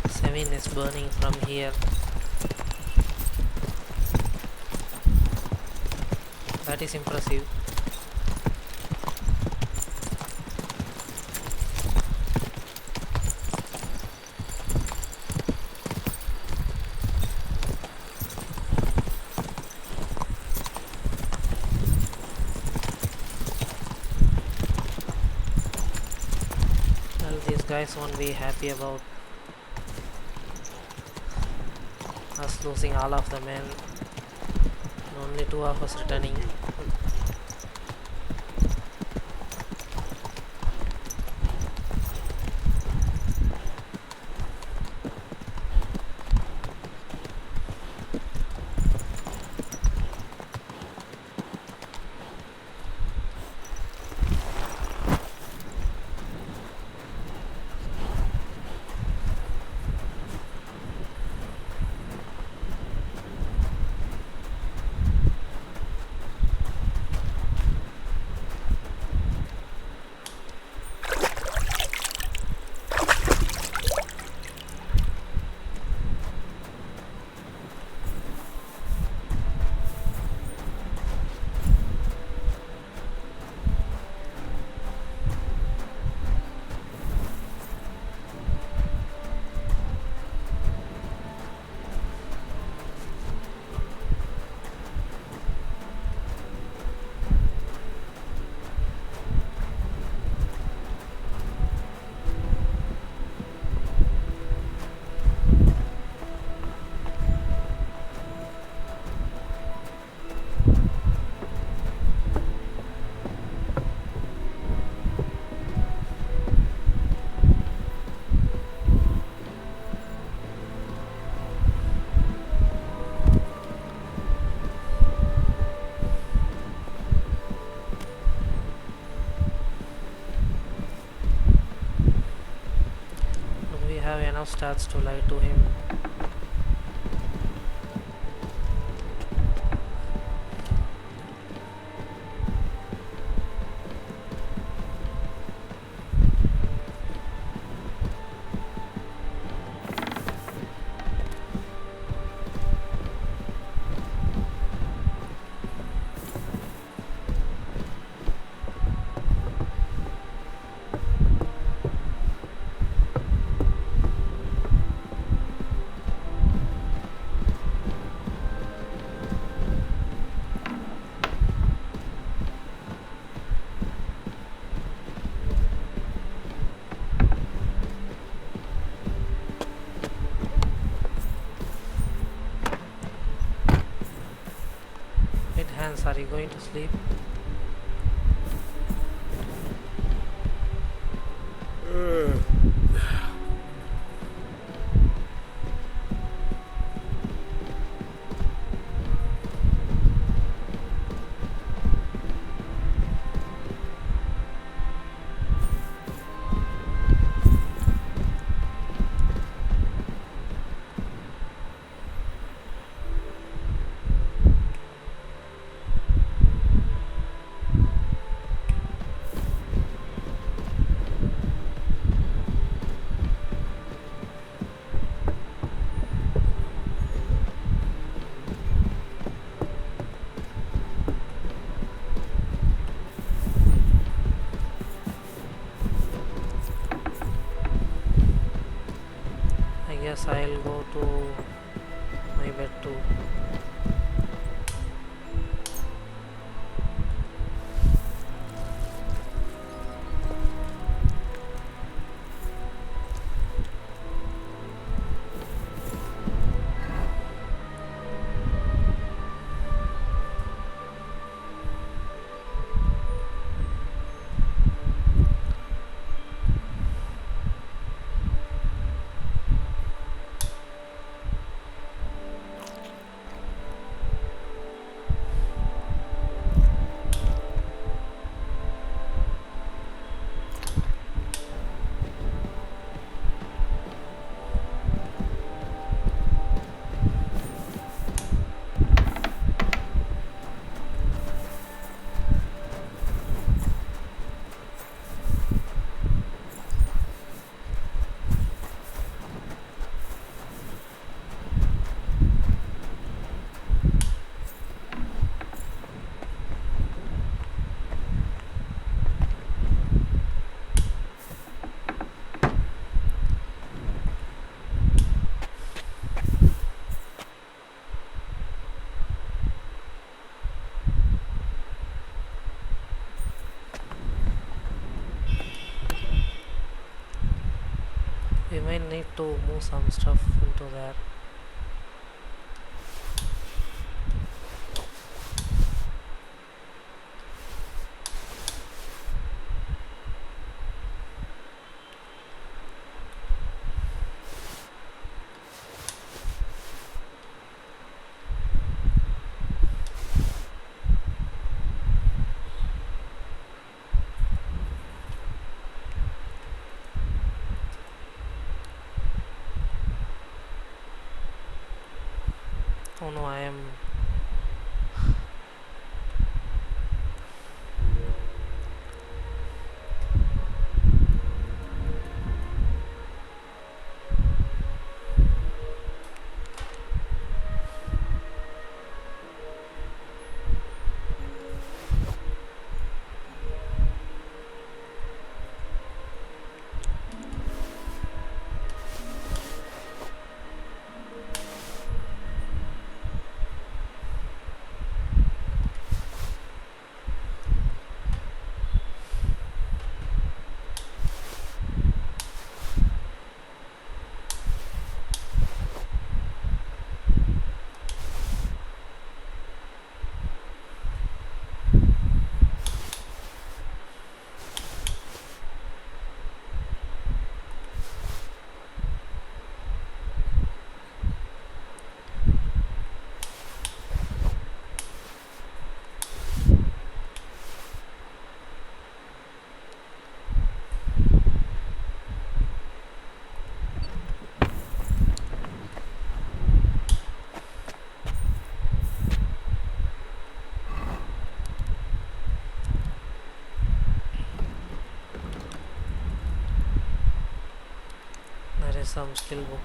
Semine is burning from here. That is impressive. guys won't be happy about us losing all of the men and only 2 of us returning. Have enough stats to lie to him. Are you going to sleep? Guess I'll go to my bed too. may need to move some stuff into there. Oh no, I am. There is some skill book.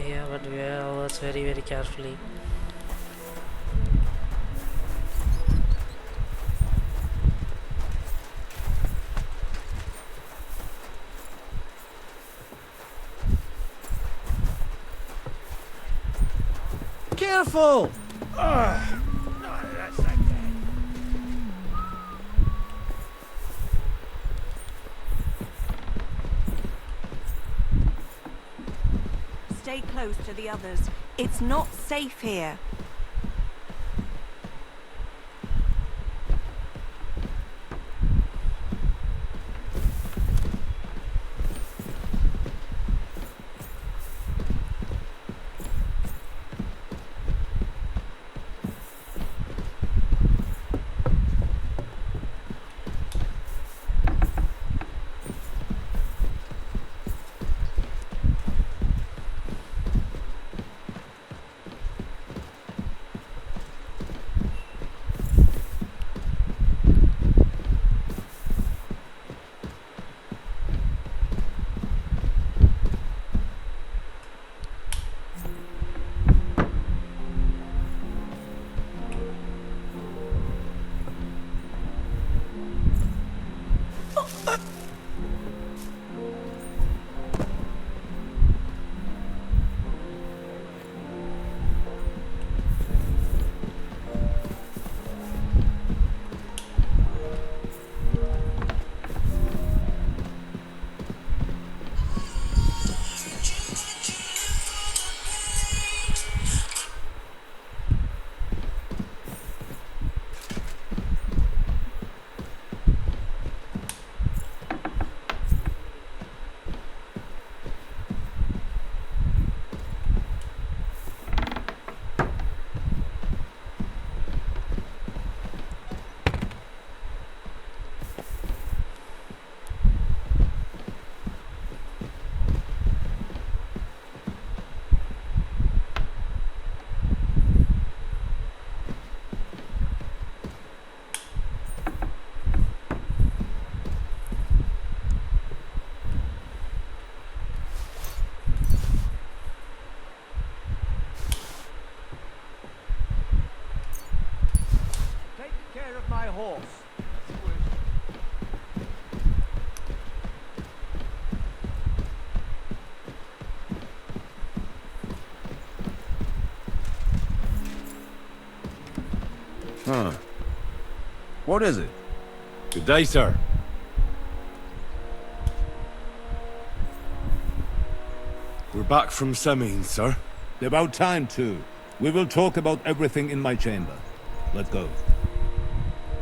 Yeah, but we wear ours very carefully. Careful! Stay close to the others. It's not safe here. horse. Huh. What is it? Good day, sir. We're back from Semine, sir. About time, too. We will talk about everything in my chamber. Let's go.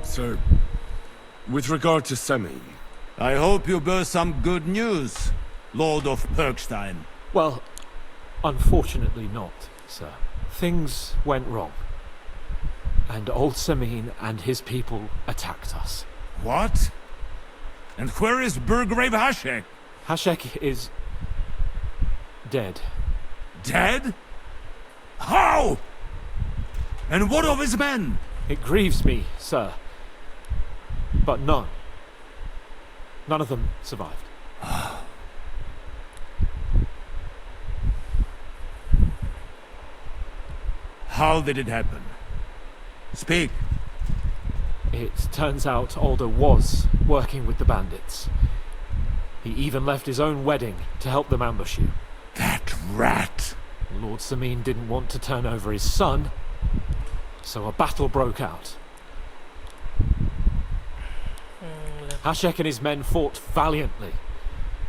Sir, with regard to Semine... I hope you bear some good news, Lord of Perkstein. Well, unfortunately not, sir. Things went wrong. And old Semine and his people attacked us. What? And where is Burgrave Hashek? Hashek is... dead. Dead? How? And what of his men? It grieves me, sir. But none of them survived. How did it happen? Speak. It turns out Alder was working with the bandits. He even left his own wedding to help them ambush you. That rat! Lord Semine didn't want to turn over his son, so a battle broke out. Hashek and his men fought valiantly,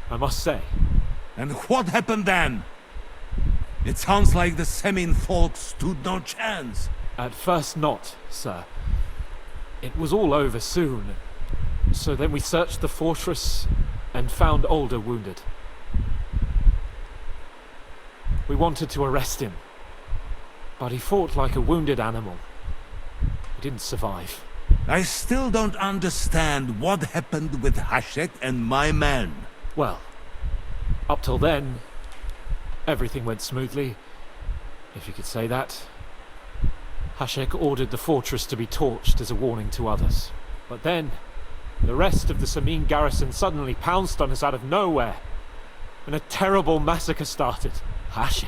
I must say. And what happened then? It sounds like the Semine folk stood no chance. At first not, sir. It was all over soon. So then we searched the fortress and found Alder wounded. We wanted to arrest him, but he fought like a wounded animal. He didn't survive. I still don't understand what happened with Hashek and my men. Well, up till then, everything went smoothly, if you could say that. Hashek ordered the fortress to be torched as a warning to others. But then, the rest of the Semine garrison suddenly pounced on us out of nowhere, and a terrible massacre started. Hashek?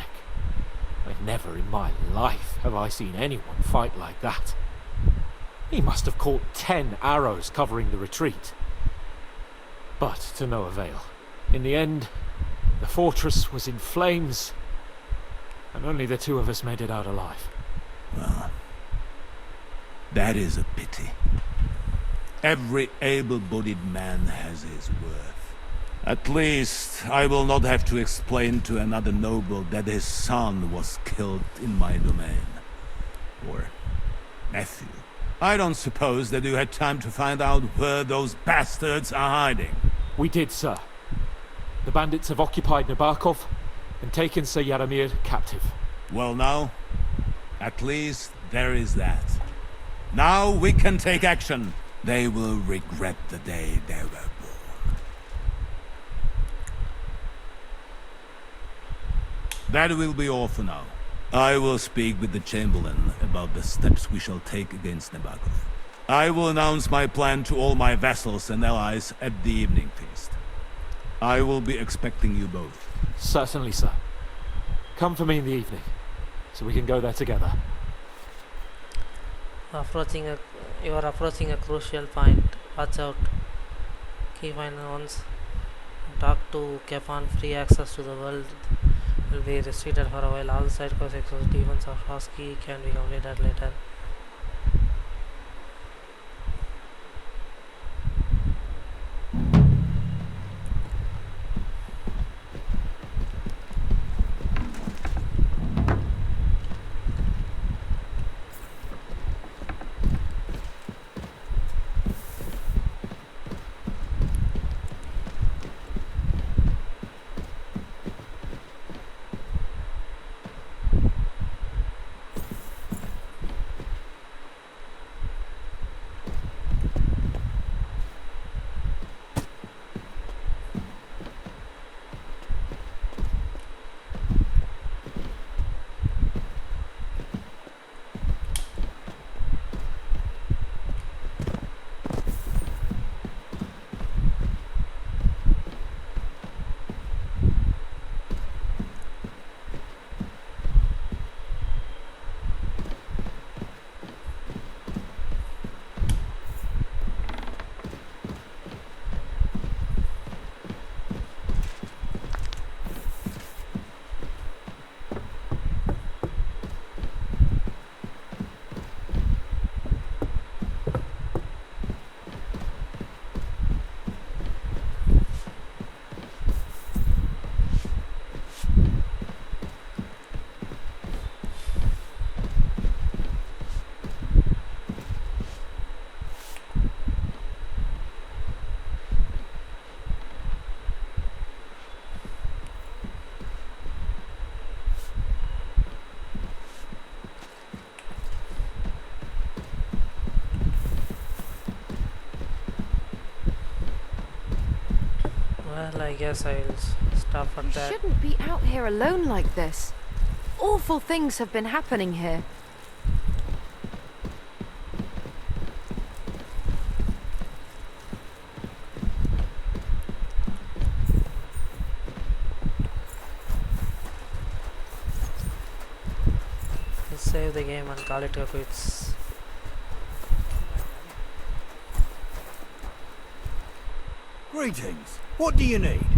Never in my life have I seen anyone fight like that. He must have caught 10 arrows covering the retreat. But to no avail. In the end, the fortress was in flames, and only the two of us made it out alive. Well, that is a pity. Every able-bodied man has his worth. At least, I will not have to explain to another noble that his son was killed in my domain. Or nephew. I don't suppose that you had time to find out where those bastards are hiding. We did, sir. The bandits have occupied Nabokov and taken Sir Yaramir captive. Well now, at least there is that. Now we can take action. They will regret the day they were born. That will be all for now. I will speak with the Chamberlain about the steps we shall take against Nabokov. I will announce my plan to all my vassals and allies at the evening feast. I will be expecting you both. Certainly, sir. Come for me in the evening, so we can go there together. You are approaching a crucial point. Watch out. Key final ones. Talk to Kepan. Free access to the world will be restricted for a while. All side quests, demons or Frosky can be completed later. Well, I guess I'll stop at You that. shouldn't be out here alone like this. Awful things have been happening here. Let's save the game and call it a quits. Greetings. What do you need?